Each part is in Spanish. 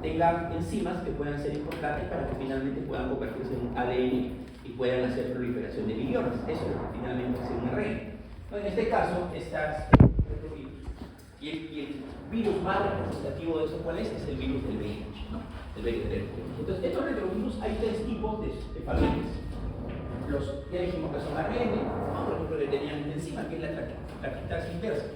tengan enzimas que puedan ser importantes para que finalmente puedan convertirse en un ADN y puedan hacer proliferación de millones. Eso es lo que finalmente hace un ARN. ¿No? En este caso, estas y el virus más representativo de eso, ¿cuál es? Es el virus del VIH, ¿no? El VIH. Entonces, estos retrovirus hay tres tipos de familias. Los ya dijimos que son ARN, ¿no? Por ejemplo, que tenían enzima, que es la transcriptasa inversa.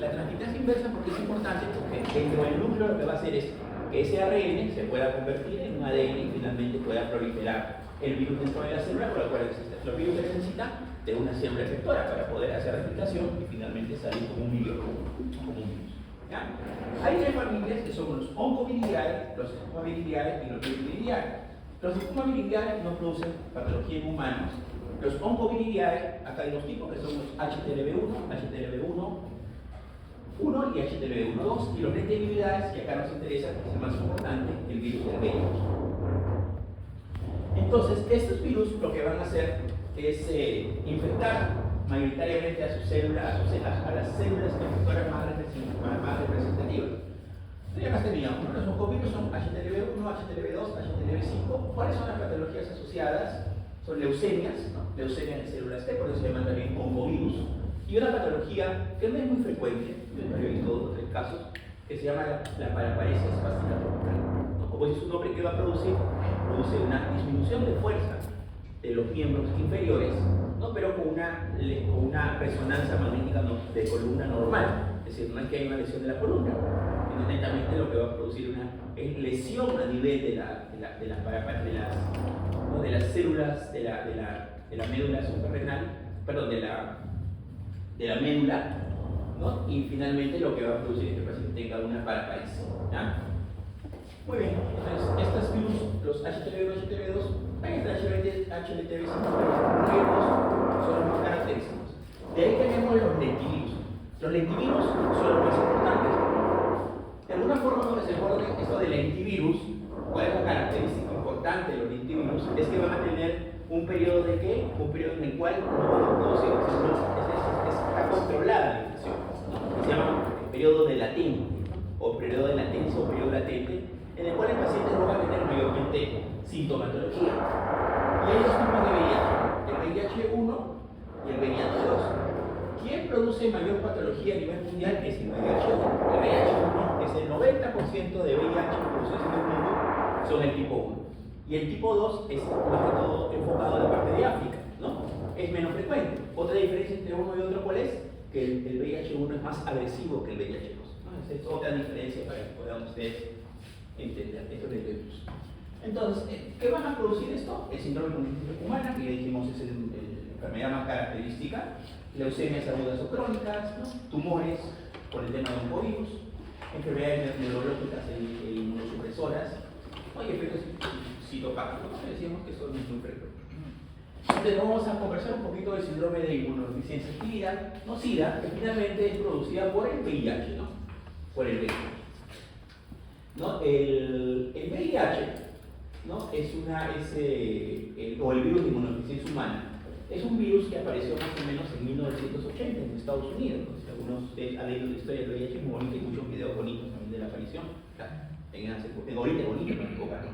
La transcriptasa inversa, porque es importante, porque dentro del núcleo lo que va a hacer es que ese ARN se pueda convertir en un ADN y finalmente pueda proliferar el virus dentro de la célula, por lo cual los virus que necesitan de una célula efectora para poder hacer replicación y finalmente salir como un virus. ¿Ya? Hay tres familias que son los oncoviridae, los escumaviridae y los viridae. Los escumaviridae no producen patología en humanos. Los oncoviridae, acá hay dos tipos que son los HTLV1 y HTLV1-2, y los retrovirales, que acá nos interesa, que es el más importante, el virus del VIH. Entonces, estos virus lo que van a hacer es infectar mayoritariamente a sus células, a las células efectoras más representativas. Entonces, acá teníamos, ¿no? Los oncovirus son HTLV1, HTLV2, HTLV5. ¿Cuáles son las patologías asociadas? Son leucemias, ¿no? Leucemia de células T, por eso se llaman también oncovirus. Y una patología que no es muy frecuente, yo he visto 2 o 3 casos, que se llama la paraparesia espástica tropical. ¿No? Como dice su nombre, ¿qué va a producir? Produce una disminución de fuerza de los miembros inferiores, ¿no? Pero con una resonancia magnética de columna normal. Es decir, no es que haya una lesión de la columna, sino netamente lo que va a producir una lesión a nivel de las células de la médula suprarrenal, perdón, de la médula, ¿no? Y finalmente lo que va a producir es que el paciente tenga una paraparesia. ¿Ya? Muy bien, entonces estos virus, los HTLV1 y HTLV2, HLTV5 son los más característicos. De ahí tenemos los lentivirus. Los lentivirus son los más importantes. De alguna forma, cuando se aborda esto del lentivirus, ¿cuál es la característica importante de los lentivirus? Es que van a tener un periodo de ¿qué? Un periodo en el cual no van a producir, está controlada la infección, ¿no? Se llama el periodo de latente, o periodo de latencia, o periodo latente, en el cual el paciente no va a tener mayormente sintomatología. Y hay dos tipos de VIH, el VIH-1 y el VIH-2. ¿Quién produce mayor patología a nivel mundial? Es el VIH-1. El VIH-1 es el 90% de VIH producidos en el mundo, son el tipo 1. Y el tipo 2 es más que todo enfocado a la parte de África, ¿no? Es menos frecuente. Otra diferencia entre uno y otro, ¿cuál es? Que el VIH-1 es más agresivo que el VIH-2, ¿no? Esa es otra diferencia para que puedan ustedes entender estos virus. Entonces, ¿qué van a producir esto? El síndrome multiple humana, que ya dijimos es la enfermedad más característica, leucemias agudas o crónicas, ¿no? Tumores por el tema de oncovirus, enfermedades neurológicas e inmunosupresoras, ¿no? Y efectos citopáticos, ¿no? Decíamos que son muy frecuentes. Entonces vamos a conversar un poquito del síndrome de inmunodeficiencia adquirida, no SIDA, que finalmente es producida por el VIH, ¿no? Por el VIH. ¿No? El VIH, ¿no? O el virus de inmunodeficiencia humana, es un virus que apareció más o menos en 1980 en Estados Unidos. Si algunos de ustedes han leído la historia del VIH, muy bonita, y muchos videos bonitos también de la aparición. Ahorita bonito, no enfocar, ¿no?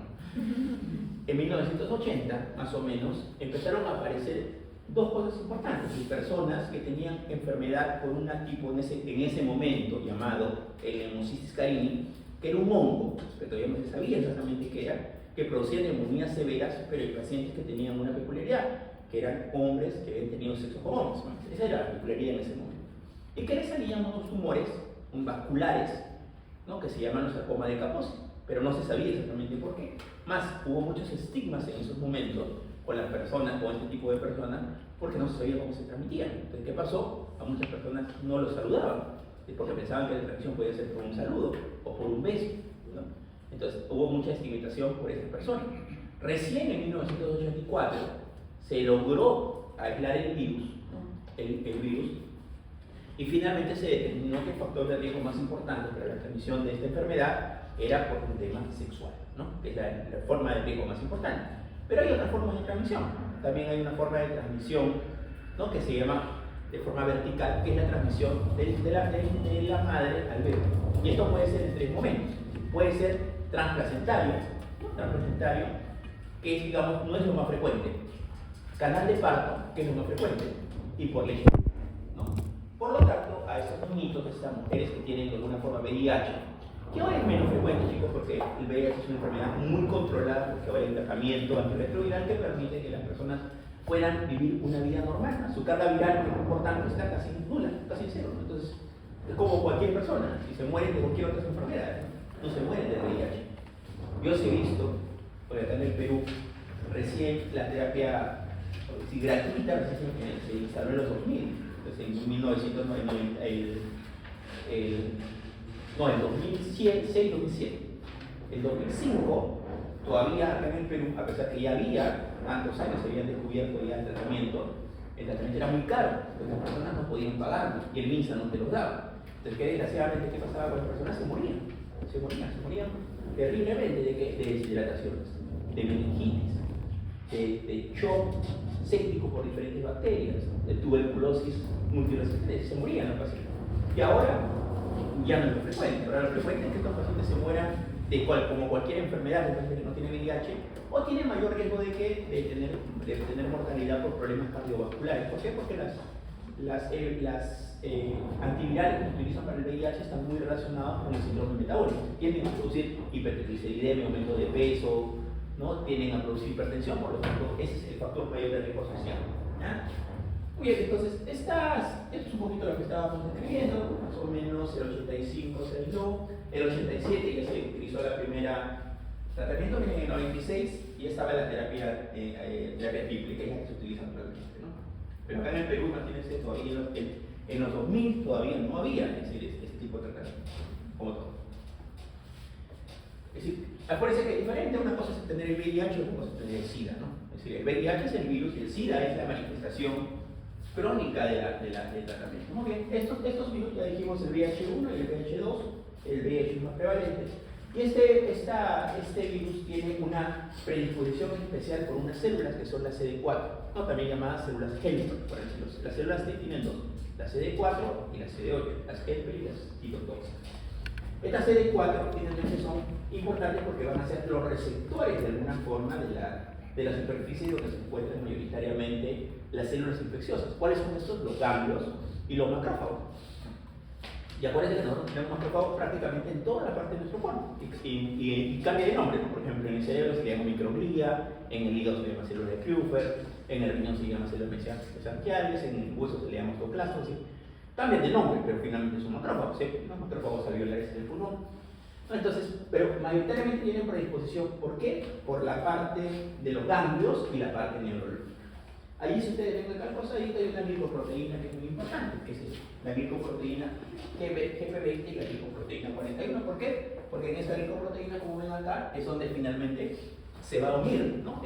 En 1980, más o menos, empezaron a aparecer dos cosas importantes. Personas que tenían enfermedad por un tipo en ese momento llamado el Pneumocystis carini, que era un hongo, que todavía no se sabía exactamente qué era, que producía neumonías severas, pero en pacientes que tenían una peculiaridad, que eran hombres que habían tenido sexo con hombres. Esa era la peculiaridad en ese momento. Y que les salían unos tumores vasculares, ¿no? Que se llaman los sarcomas de Kaposi, pero no se sabía exactamente por qué. Más, hubo muchos estigmas en esos momentos con las personas, con este tipo de personas, porque no se sabía cómo se transmitían. Entonces, ¿qué pasó? A muchas personas no los saludaban, porque pensaban que la transmisión podía ser por un saludo o por un beso, ¿no? Entonces, hubo mucha estigmatización por esas personas. Recién en 1984 se logró aislar el virus, ¿no? el virus, y finalmente se determinó que el factor de riesgo más importante para la transmisión de esta enfermedad era por un tema sexual, ¿no? Que es la forma de riesgo más importante. Pero hay otras formas de transmisión. También hay una forma de transmisión, ¿no? Que se llama de forma vertical, que es la transmisión de la madre al bebé. Y esto puede ser en tres momentos. Puede ser transplacentario, ¿no? Transplacentario, que digamos no es lo más frecuente. Canal de parto, que es lo más frecuente, y por leche, ¿no? Por lo tanto, a estos niñitos, a estas mujeres que tienen de alguna forma VIH, que hoy es menos frecuente, chicos, porque el VIH es una enfermedad muy controlada, porque ahora hay un tratamiento antirretroviral que permite que las personas puedan vivir una vida normal. Su carga viral, que es importante, está casi nula, casi cero, ¿no? Entonces, es como cualquier persona, si se muere de cualquier otra enfermedad, no se muere de VIH. Yo sí he visto, por acá en el Perú, recién la terapia gratuita recién se instaló en los 2000, entonces en 1990, el 2006, 2007. En 2005, todavía acá en el Perú, a pesar que ya había tantos años, se habían descubierto ya el tratamiento era muy caro, porque las personas no podían pagarlo y el MINSA no te los daba. Entonces, ¿qué desgraciadamente qué pasaba con las personas? Se morían terriblemente de deshidrataciones, de meningitis, de shock séptico por diferentes bacterias, de tuberculosis multiresistente, se morían los pacientes. Y ahora ya no es lo frecuente. Ahora lo frecuente es que estos pacientes se mueran como cualquier enfermedad, de paciente que no tiene VIH, o tiene mayor riesgo de tener mortalidad por problemas cardiovasculares. ¿Por qué? Porque las antivirales que se utilizan para el VIH están muy relacionadas con el síndrome metabólico. Tienden a producir hipertrigliceridemia, aumento de peso, ¿no? Tienden a producir hipertensión, por lo tanto, ese es el factor mayor de riesgo social. ¿Ya? Muy bien, entonces, esto es un poquito lo que estábamos describiendo, más o menos el 85 se aisló, el 87 ya se utilizó la primera tratamiento, en el 96 ya estaba la terapia triple, que es la que se utiliza actualmente, ¿no? Pero acá en el Perú, imagínense, todavía en los 2000 todavía no había ese tipo de tratamiento, como todo. Es decir, acuérdense que es diferente, una cosa es tener el VIH y otra cosa es tener el SIDA, ¿no? Es decir, el VIH es el virus y el SIDA es la manifestación crónica del tratamiento. Muy bien, estos virus ya dijimos el VIH1 y el VIH2, el VIH más prevalente. Y este virus tiene una predisposición especial por unas células que son las CD4, ¿no? También llamadas células helper, por decirlo. Las células T tienen dos, la CD4 y la CD8, las helper y las citotóxicas. Estas CD4 finalmente son importantes porque van a ser los receptores de alguna forma de la superficie donde se encuentran mayoritariamente las células infecciosas. ¿Cuáles son estos? Los ganglios y los macrófagos. Y acuérdense que nosotros tenemos macrófagos prácticamente en toda la parte de nuestro cuerpo y cambia de nombre, ¿no? Por ejemplo, en el cerebro se llama microglía, en el hígado se llama célula de Kupffer, en el riñón se llama células mesangiales, en el hueso se le llama osteoclastos, ¿sí? Cambian de nombre, pero finalmente son macrófagos, ¿sí? Los macrófagos alveolares del pulmón. Entonces, pero mayoritariamente tienen predisposición, ¿por qué? Por la parte de los ganglios y la parte neurológica. Allí, si ustedes ven acá acosadito, hay una glicoproteína que es muy importante, que es la glicoproteína GP20 y la glicoproteína 41. ¿Por qué? Porque en esta glicoproteína, como ven acá, es donde finalmente se va a unir, ¿no?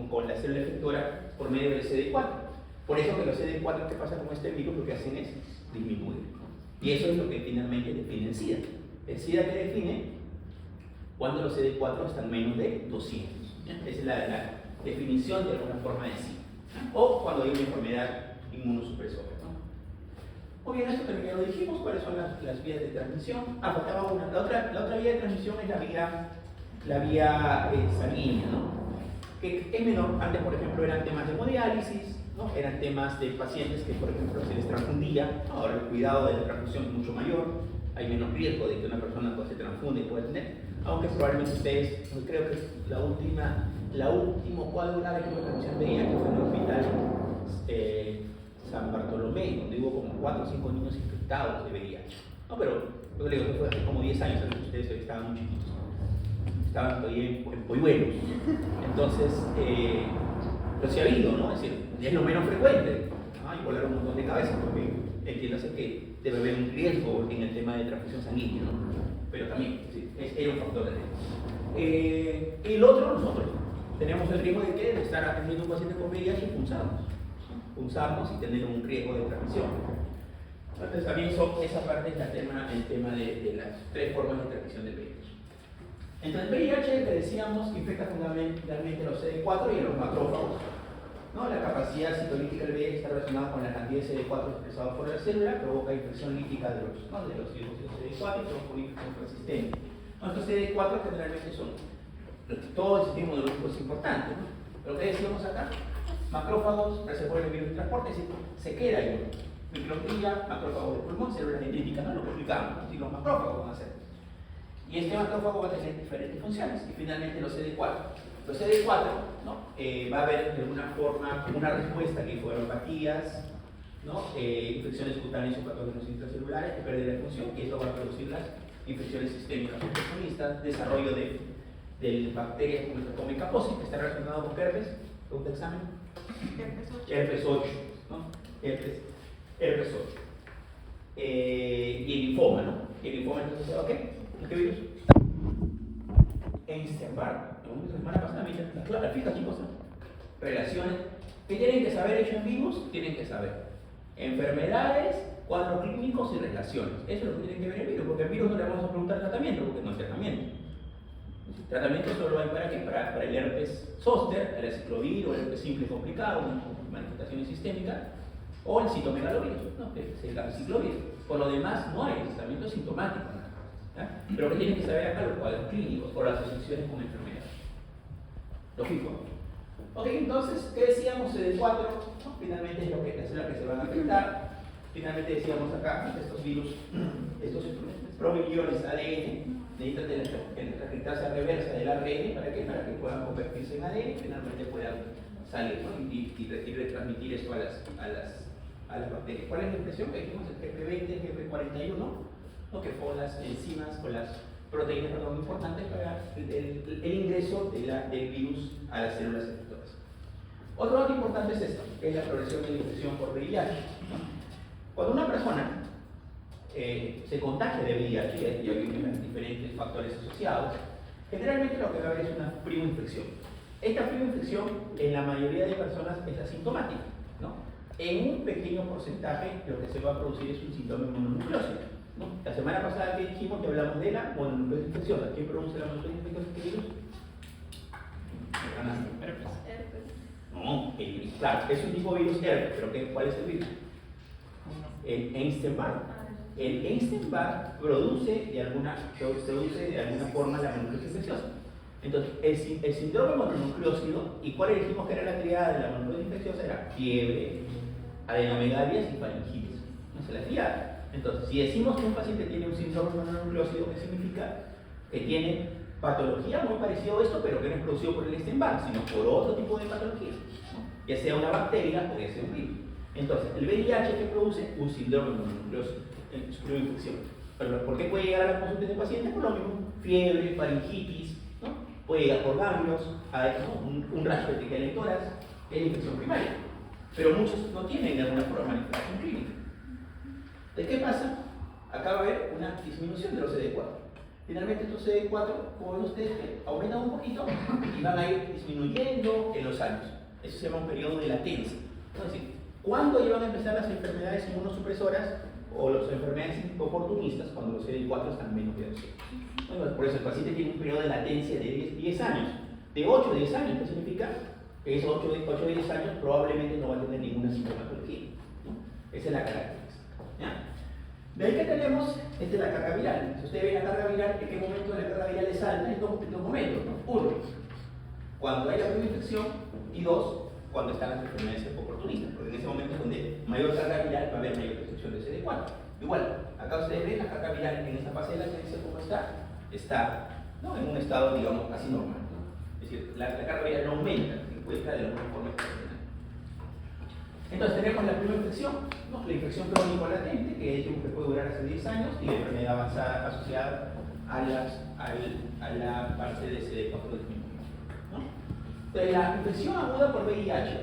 con la célula efectora por medio del CD4. Por eso que los CD4 que pasa con este virus lo que hacen es disminuir, ¿no? Y eso es lo que finalmente define el SIDA. El SIDA que define cuando los CD4 están menos de 200. ¿Ya? Esa es la definición de alguna forma de SIDA. O cuando hay una enfermedad inmunosupresora, ¿no? Muy bien, esto también ya lo dijimos, cuáles son las vías de transmisión. Faltaba una. La otra vía de transmisión es la vía sanguínea, ¿no? Que es menor. Antes, por ejemplo, eran temas de hemodiálisis, ¿no? Eran temas de pacientes que, por ejemplo, se les transfundía. Ahora el cuidado de la transfusión es mucho mayor, hay menos riesgo de que una persona se transfunde y pueda tener, aunque probablemente ustedes, creo que la última cuadro grave que me transmisión veía que fue en el hospital San Bartolomé, donde hubo como 4 o 5 niños infectados de VIH. No, pero yo le digo que fue hace como 10 años, ustedes estaban muy chiquitos, estaban todavía en polluelos. Entonces, pero sí ha habido, ¿no? Es decir, es lo menos frecuente, ¿no? Y volar un montón de cabezas, porque entiéndase que debe haber un riesgo en el tema de transfusión sanguínea, ¿no? Pero también, es un factor de riesgo. Y el otro, nosotros tenemos el riesgo de estar atendiendo a un paciente con VIH y punzarnos y tener un riesgo de transmisión. Entonces también esa parte es el tema de las 3 formas de transmisión del VIH. Entonces el VIH, que decíamos, infecta fundamentalmente los CD4 y los macrófagos, ¿no? La capacidad citolítica del VIH está relacionada con la cantidad de CD4 expresados por la célula, provoca infección lítica de los linfocitos CD4 y provoca una infección persistente. Estos CD4 generalmente son, todo el sistema inmunológico es importante, ¿no? Lo que decíamos acá, macrófagos, reservorios de virus de transporte, se queda ahí. Microglia, macrófagos de pulmón, células dendríticas, no lo que explicamos, si los macrófagos van a ser. Y este macrófago va a tener diferentes funciones. Y finalmente los CD4. Los CD4, ¿no? Va a haber de alguna forma una respuesta que coagulopatías, ¿no? Infecciones cutáneas o patógenos intracelulares que pierden la función, y esto va a producir las infecciones sistémicas oportunistas, desarrollo de bacterias como el Streptococcus caposi, que está relacionado con herpes. ¿Pregunta de examen? Herpes 8, ¿no? Herpes 8. Y el linfoma, ¿no? ¿Y el linfoma está asociado a qué? ¿A qué virus? Epstein-Barr. La semana pasada me dicen, claro, fija chicos, relaciones. ¿Qué tienen que saber ellos en virus? Tienen que saber enfermedades, cuadros clínicos y relaciones. Eso es lo que tienen que ver en virus, porque en virus no le vamos a preguntar tratamiento, porque no hay tratamiento. El tratamiento solo hay para qué? Para el herpes zóster, el aciclovir o el herpes simple complicado, con manifestaciones sistémicas, o el citomegalovirus, ¿no? Que es el aciclovir. Por lo demás, no hay tratamiento sintomático. ¿Ya? Pero que tienen que saber acá los cuadros clínicos o las asociaciones con enfermedades. Lógico. Ok, entonces, ¿qué decíamos? CD4, ¿no? Finalmente es lo que, es la que se van a afectar. Finalmente decíamos acá, estos virus, estos proveedores ADN, necesitan tener la transcriptasa reversa del ARN para que puedan convertirse en ADN y finalmente puedan salir, ¿no? y retransmitir eso a las bacterias. ¿Cuál es la impresión? Que dijimos el GP20, el GP41, ¿no? Que fueron las enzimas o las proteínas importantes para el ingreso del virus a las células efectoras. Otro dato importante es esto, que es la progresión de la infección por VIH. ¿No? Cuando una persona se contagia de VIH, y hay diferentes factores asociados, generalmente lo que va a haber es una primoinfección. Esta primoinfección en la mayoría de personas es asintomática, ¿no? En un pequeño porcentaje lo que se va a producir es un síndrome mononucleósico, ¿no? La semana pasada que dijimos que hablamos de la mononucleosis infecciosa. ¿Quién produce la mononucleosis infecciosa? ¿Qué virus? Herpes. No, claro, es un tipo de virus herpes, pero ¿cuál es el virus? El Epstein-Barr. El Epstein-Barr produce de alguna forma la mononucleosis infecciosa. Entonces, el síndrome mononucleósido, ¿y cuál dijimos que era la triada de la mononucleosis infecciosa? Era fiebre, adenomegalias y faringitis. No se la triada. Entonces, si decimos que un paciente tiene un síndrome mononucleósido, ¿qué significa? Que tiene patología muy parecida a esto, pero que no es producido por el Epstein-Barr, sino por otro tipo de patología, ¿no? Ya sea una bacteria o ya sea un virus. Entonces, el VIH que produce un síndrome mononucleósido en su primera infección. Pero ¿por qué puede llegar a la consulta de paciente? Por lo mismo, fiebre, faringitis, ¿no? Puede llegar por ganglios, ¿no? un rayo de en el tórax, es la infección primaria. Pero muchos no tienen de alguna forma manifestación clínica. ¿De qué pasa? Acá va a haber una disminución de los CD4. Finalmente estos CD4, como ven ustedes, aumentan un poquito y van a ir disminuyendo en los años. Eso se llama un periodo de latencia. Es decir, ¿cuándo iban a empezar las enfermedades inmunosupresoras o las enfermedades oportunistas? Cuando los CD4 están menos de 200. Bueno, por eso el paciente tiene un periodo de latencia de 10 años. De 8 a 10 años, ¿qué significa? Que esos 8 a 10 años probablemente no va a tener ninguna sintomatología, ¿no? Esa es la característica. ¿Ya? De ahí que tenemos, esta es la carga viral. Si usted ve la carga viral, ¿en qué momento la carga viral es alta? En dos momentos, ¿no? Uno, cuando hay la primera infección, y dos, cuando están las enfermedades oportunistas, porque en ese momento es donde mayor carga viral va a haber mayor destrucción de CD4. Igual, acá ustedes ven la carga viral en esta fase de latencia, ¿cómo está? Está, ¿no? En un estado, digamos, casi normal, ¿no? Es decir, la carga viral no aumenta, se encuentra de alguna forma extraordinaria. Entonces tenemos la primera infección, ¿no? La infección crónico latente, que decimos que puede durar hasta 10 años, y la enfermedad avanzada asociada a la parte de CD4 disminuido, ¿no? Entonces la infección aguda por VIH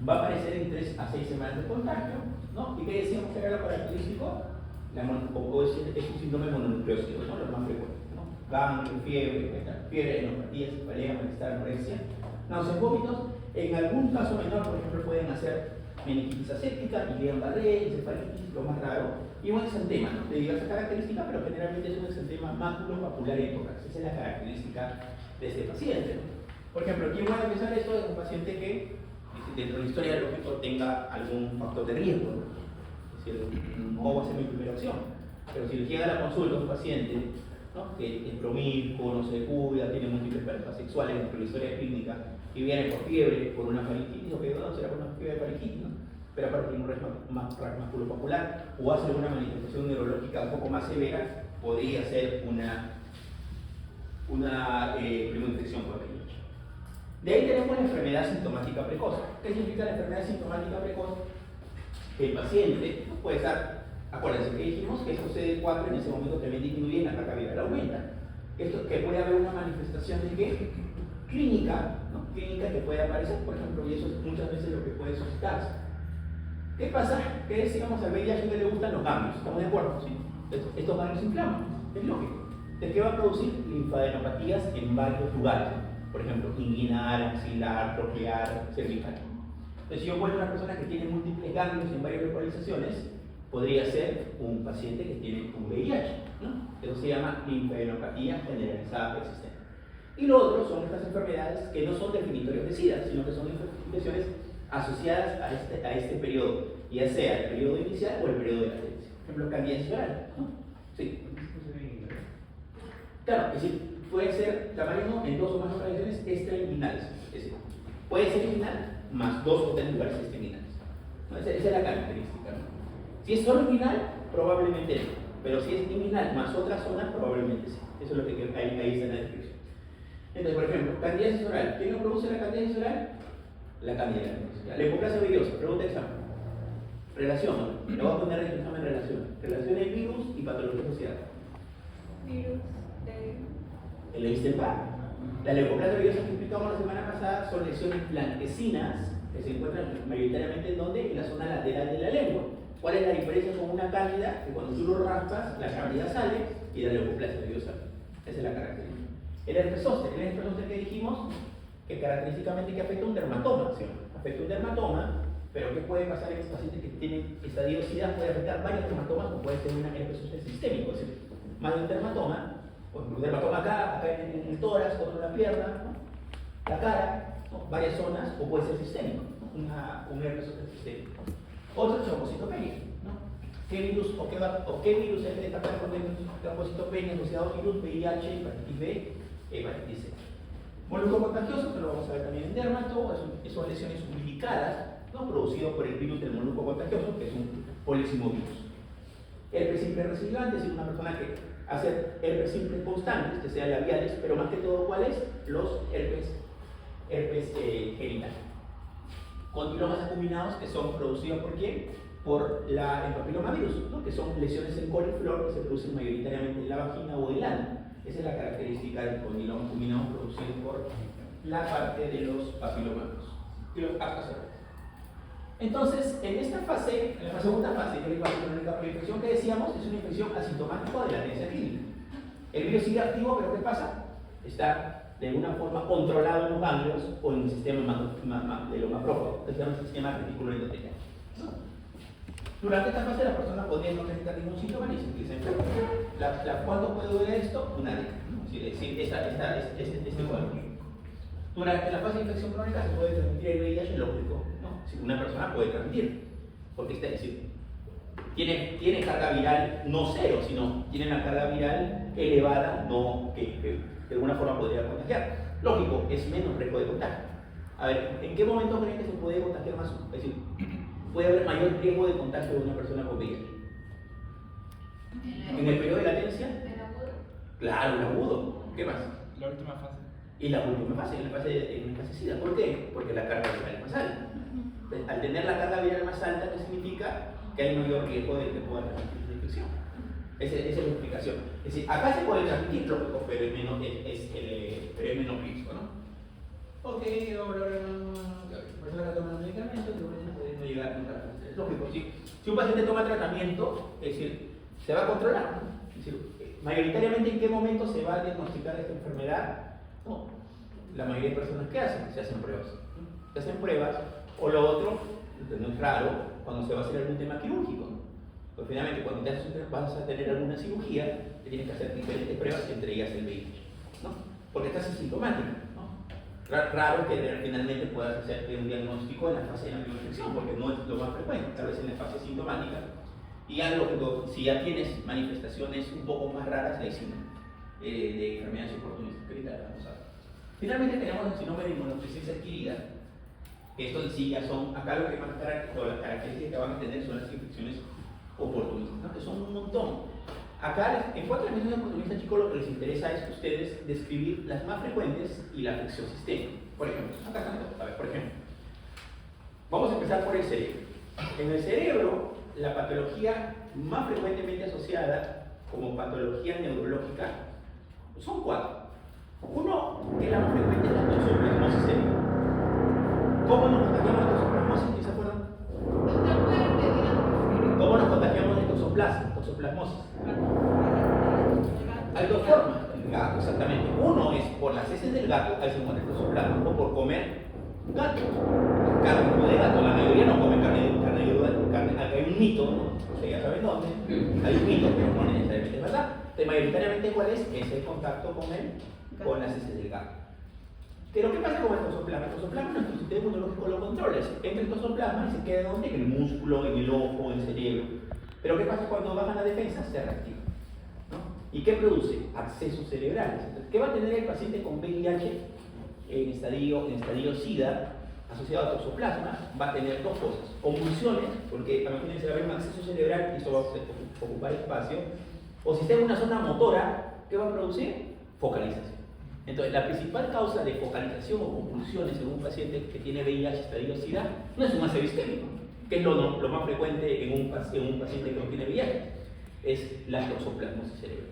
va a aparecer en 3 a 6 semanas de contagio, ¿no? ¿Y qué decíamos que era lo característico? Es un síndrome mononucleósido, ¿no? Los más frecuentes, ¿no? Ganglio, fiebre, enopatías, cefalea, malestar, anorexia, náuseas, vómitos. En algún caso menor, por ejemplo, pueden hacer meningitis aséptica, Guillain-Barré, encefalitis, lo más raro, y un exantema, ¿no? De diversas características, pero generalmente es un exantema maculopapular y tórax. Esa es la característica de este paciente, ¿no? Por ejemplo, ¿quién va a empezar esto? Es un paciente que dentro de la historia lógico tenga algún factor de riesgo, ¿no? Es decir, no va a ser mi primera opción. Pero si le llega a la consulta un paciente ¿no? Que es promiscuo, no se cuida, tiene múltiples parejas sexuales dentro de la historia clínica y viene por fiebre, por una faringitis, o que no será por una fiebre de faringitis, ¿no? Pero aparte tiene un rasgo maculopapular o hace alguna manifestación neurológica un poco más severa, podría ser una pneumoinfección por VIH. De ahí tenemos la enfermedad sintomática precoz. ¿Qué significa la enfermedad sintomática precoz? Que el paciente puede estar, acuérdense que dijimos que esos CD4 en ese momento también disminuyen, la carga viral aumenta. Esto que puede haber una manifestación de qué? Clínica, ¿no? Clínica que puede aparecer, por ejemplo, y eso es muchas veces lo que puede suscitarse. ¿Qué pasa? Que decíamos al VIH que le gustan los ganglios, ¿estamos de acuerdo? ¿Sí? Estos ganglios se inflaman, es lógico. ¿De qué va a producir? Linfadenopatías en varios lugares, por ejemplo, inguinal, axilar, troquear, cervical. Entonces, si yo encuentro una persona que tiene múltiples ganglios en varias localizaciones, podría ser un paciente que tiene un VIH, ¿no? Eso se llama linfadenopatía generalizada persistente. Y lo otro son estas enfermedades que no son definitorios de SIDA, sino que son infecciones asociadas a este periodo, ya sea el periodo inicial o el periodo de latencia. Por ejemplo, candidiasis oral, ¿no? Sí. Claro, es decir, puede ser tamaño en 2 o más localizaciones extrainguinales. Es decir, puede ser inguinal más 2 o 3 lugares extrainguinales. ¿No? Esa es la característica, ¿no? Si es solo inguinal, probablemente no. Pero si es inguinal más otra zona, probablemente sí. Eso es lo que ahí está en la descripción. Entonces, por ejemplo, candidiasis oral. ¿Qué nos produce la candidiasis oral? La candida. Leucoplasia virosa, pregunta de examen. Relación, ¿no? Le voy a poner el examen en relación. Relación de virus y patología asociada. Virus ¿Le viste el par? La leucoplasia virosa que explicamos la semana pasada son lesiones blanquecinas que se encuentran mayoritariamente en donde? En la zona lateral de la lengua. ¿Cuál es la diferencia con una cándida? Que cuando tú lo raspas, la cándida sale y la leucoplasia virosa. Esa es la característica. El herpes zóster que dijimos que característicamente que afecta un dermatoma, ¿sí? Afecta un dermatoma, pero ¿qué puede pasar en los pacientes que tienen estadio SIDA? Puede afectar varios dermatomas o puede ser un herpes zóster sistémico, es decir, más de un dermatoma, un dermatoma acá en el tórax, otro en la pierna, ¿no? La cara, ¿no? Varias zonas, o puede ser sistémico, ¿no? Un herpes zóster sistémico. Otro es trombocitopenia, ¿no? ¿Qué virus qué virus es esta trombocitopenia asociado a virus VIH, hepatitis B, hepatitis C? Molusco contagioso, que lo vamos a ver también en dermato, son lesiones umbilicadas, ¿no? Producidas por el virus del molusco contagioso, que es un poliximovirus. Herpes simple residuante, es decir, una persona que hace herpes simples constantes, que sean labiales, pero más que todo, ¿cuáles? Los herpes genitales. Condilomas acuminados, que son producidos ¿por quién? Por el papilomavirus, ¿no? Que son lesiones en coliflor que se producen mayoritariamente en la vagina o en el ano. Esa es la característica del condiloma acuminado producido por la parte de los papilomavirus y los aftoceros. Entonces, en esta fase, en la segunda fase, que es la única proliferación que decíamos, es una infección asintomática de latencia clínica. El virus sigue activo, pero ¿qué pasa? Está de alguna forma controlado en los ganglios o en el sistema de los macrófagos, que se llama el sistema reticular endotelial. Durante esta fase la persona podría no presentar ningún síntoma ni sentirse enferma. ¿Cuánto puede durar esto? Una década. Es decir, este cuadro. Durante la fase de infección crónica se puede transmitir el VIH, lógico, ¿no? Si una persona puede transmitir, porque está, es decir, tiene carga viral no cero, sino tiene una carga viral elevada, no que de alguna forma podría contagiar. Lógico, es menos riesgo de contagio. A ver, ¿en qué momento creen que se puede contagiar más? Es decir, puede haber mayor riesgo de contagio de una persona con VIH. ¿En el periodo de latencia? ¿El agudo? Claro, el agudo. ¿Qué más? La última fase. Y la última fase, en la fase SIDA. ¿Por qué? Porque la carga viral es más alta. Al tener la carga viral más alta, ¿qué significa? Que hay mayor riesgo de que pueda transmitir la infección. Esa es la explicación. Es decir, acá se puede transmitir, lógico, pero es menos riesgo, ¿no? Ok, ahora persona que toma medicamentos, puede no llegar nunca a transmitir. Es lógico, si un paciente toma tratamiento, es decir, se va a controlar, ¿no? Es decir, mayoritariamente, ¿en qué momento se va a diagnosticar esta enfermedad? No, la mayoría de personas que hacen, se hacen pruebas. Se hacen pruebas, o lo otro, no es raro, cuando se va a hacer algún tema quirúrgico. Pues finalmente, cuando vas a tener alguna cirugía, te tienes que hacer diferentes pruebas, entre ellas el VIH, ¿no? Porque estás asintomático, ¿no? Raro que finalmente puedas hacer un diagnóstico en la fase de la infección, porque no es lo más frecuente, tal vez en la fase asintomática. Y ya lógico, si ya tienes manifestaciones un poco más raras, ahí sí no. de enfermedades oportunistas, que ahorita la vamos a ver. Finalmente tenemos el síndrome de inmunodeficiencia adquirida. Esto sí ya son, acá lo que más las características que van a tener son las infecciones oportunistas, ¿no? Que son un montón. Acá, en cuanto a las infecciones oportunistas, chicos, lo que les interesa es que ustedes describir las más frecuentes y la afección sistémica. Por ejemplo, acá están, a ver, por ejemplo, vamos a empezar por el cerebro. En el cerebro, la patología más frecuentemente asociada como patología neurológica son 4. Uno, que es la más frecuente, es la toxoplasmosis cerebral. ¿Cómo nos contagiamos de toxoplasmosis? ¿Sí se acuerdan? ¿Cómo nos contagiamos de toxoplasmosis? Hay 2 formas. El gato, exactamente. Uno es por las heces del gato, ahí se encuentra el toxoplasma, o por comer gato. Carne de gato. La mayoría no come carne de gato. Acá hay un mito, no sé, ya saben dónde. Hay un mito, pero no necesariamente es verdad. Entonces, mayoritariamente, ¿cuál es? Es el contacto con las heces del gato. Pero ¿qué pasa con el toxoplasma? El toxoplasma nuestro sistema inmunológico lo controla. Entra el toxoplasma y se queda ¿dónde? En el músculo, en el ojo, en el cerebro. Pero ¿qué pasa cuando bajan la defensa? Se reactiva, ¿no? ¿Y qué produce? Accesos cerebrales. Entonces, ¿qué va a tener el paciente con VIH en estadio SIDA asociado a toxoplasma? Va a tener 2 cosas. Convulsiones, porque imagínense, va a haber un acceso cerebral y eso va a ocupar espacio. O si está en una zona motora, ¿qué va a producir? Focalización. Entonces, la principal causa de focalización o convulsiones en un paciente que tiene VIH estadio SIDA no es un ACV isquémico, que es lo más frecuente en un paciente que no tiene VIH, es la toxoplasmosis cerebral.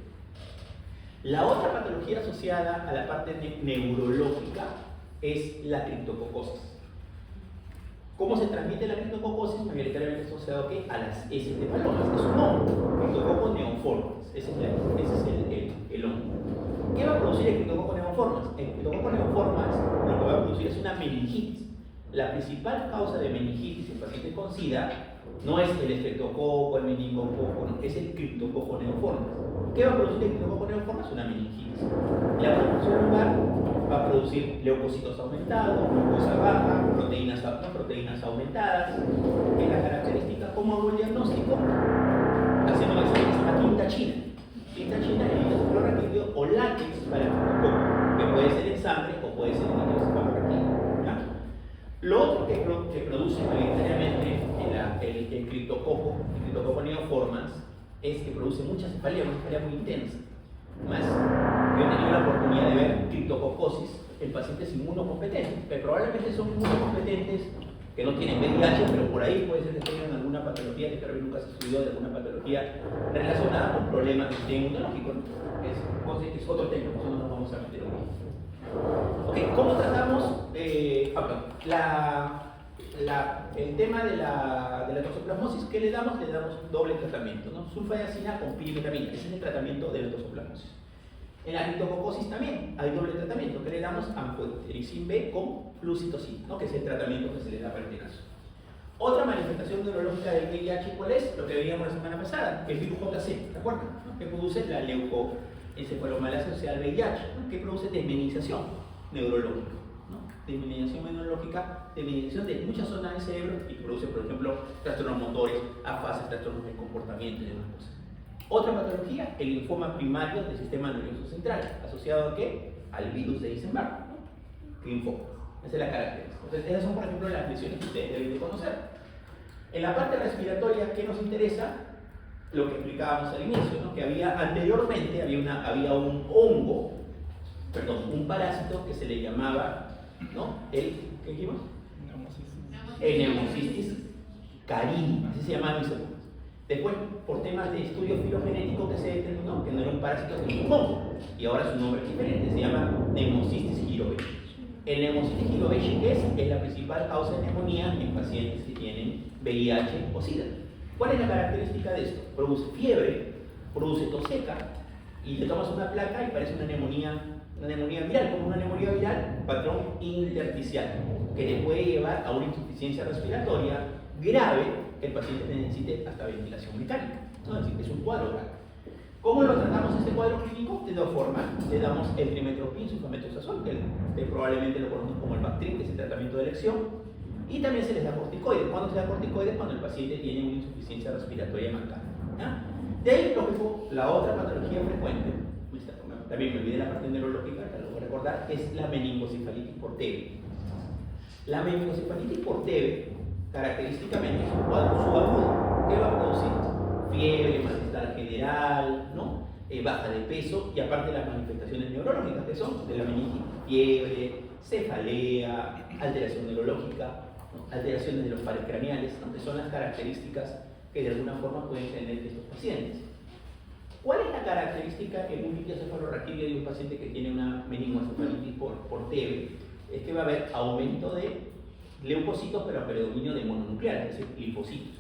La otra patología asociada a la parte neurológica es la criptococosis. ¿Cómo se transmite la criptococosis? Mayoritariamente asociado a las heces de palomas. Es un hongo, Cryptococcus neoformans. Ese es el hongo. ¿Qué va a producir el Cryptococcus neoformans? El Cryptococcus neoformans lo que va a producir es una meningitis. La principal causa de meningitis en pacientes con SIDA no es el estreptococo, el meningococo, no, es el Cryptococcus neoformans. ¿Qué va a producir el Cryptococcus neoformans? Una meningitis. La producción lugar va a producir leucocitos aumentados, glucosa baja, proteínas aumentadas. Que la característica como hago el diagnóstico, haciendo una examen que se llama tinta china. Tinta china es el clorraquídeo o látex para el criptococo, que puede ser en sangre o puede ser en líquido cefalorraquídeo. Lo otro que produce mayoritariamente el criptococo neoformans, es que produce mucha cefalea, una cefalea muy intensa. Más, yo he tenido la oportunidad de ver criptococosis en pacientes inmunocompetentes, que probablemente son inmunocompetentes que no tienen VIH, pero por ahí puede ser que tengan alguna patología, que tal vez nunca se estudió de alguna patología relacionada con problemas del sistema inmunológico, ¿no? Es otro tema, eso no nos vamos a meter hoy. Ok, ¿cómo tratamos el tema de la toxoplasmosis? ¿Qué le damos? Le damos doble tratamiento, ¿no? Sulfadiazina con pirimetamina. Ese es el tratamiento de la toxoplasmosis. En la criptococosis también hay doble tratamiento. ¿Qué le damos? Amphotericin B con flucitocina, ¿no? Que es el tratamiento que se le da para este caso. Otra manifestación neurológica del VIH, ¿cuál es? Lo que veíamos la semana pasada, el virus JC, ¿de acuerdo? ¿No? Que produce la leucoencefalomalacia asociada al VIH, ¿no? Que produce desmyelinización neurológica, ¿no? Desmyelinización neurológica, desmyelinización de muchas zonas del cerebro y produce, por ejemplo, trastornos motores, afasia, trastornos del comportamiento y demás cosas. Otra patología, el linfoma primario del sistema nervioso central, asociado a ¿qué? Al virus de Epstein-Barr, ¿no? Linfoma. Esa es la característica. Entonces, esas son, por ejemplo, las lesiones que ustedes deben de conocer. En la parte respiratoria, ¿qué nos interesa? Lo que explicábamos al inicio, ¿no? Que anteriormente había un hongo, un parásito que se le llamaba, ¿no? ¿Qué dijimos? Pneumocystis carini, así se llamaba en mis épocas. Después, por temas de estudio filogenético que se determinó que no era un parásito, sino un hongo, y ahora su nombre es diferente, se llama Pneumocystis jirovecii. El Pneumocystis jirovecii, ¿qué es? Es la principal causa de neumonía en pacientes que tienen VIH o SIDA. ¿Cuál es la característica de esto? Produce fiebre, produce tos seca, y le tomas una placa y parece una neumonía viral, como una neumonía viral, patrón intersticial, que le puede llevar a una insuficiencia respiratoria grave, que el paciente necesite hasta ventilación mecánica, ¿no? Es decir, es un cuadro grave. ¿Cómo lo tratamos este cuadro clínico? De 2 formas. Le damos el trimetoprim, sulfamethoxazol, que probablemente lo conocemos como el Bactrim, que es el tratamiento de elección, y también se les da corticoides. ¿Cuándo se da corticoides? Cuando el paciente tiene una insuficiencia respiratoria marcada. ¿Ya? De ahí, la otra patología frecuente, también me olvidé la parte neurológica, ya lo voy a recordar, es la meningocefalitis por TB. La meningocefalitis por TB, característicamente, es un cuadro subagudo que va a producir fiebre, malestar general, ¿no? Baja de peso y aparte las manifestaciones neurológicas que son de la meningitis, fiebre, cefalea, alteración neurológica, ¿no? Alteraciones de los pares craneales, ¿no? Que son las características que de alguna forma pueden tener estos pacientes. ¿Cuál es la característica hemorragia cefalorraquídea de un paciente que tiene una meningocefalitis por TB? Es que va a haber aumento de leucocitos, pero predominio de mononucleares, es decir, linfocitos.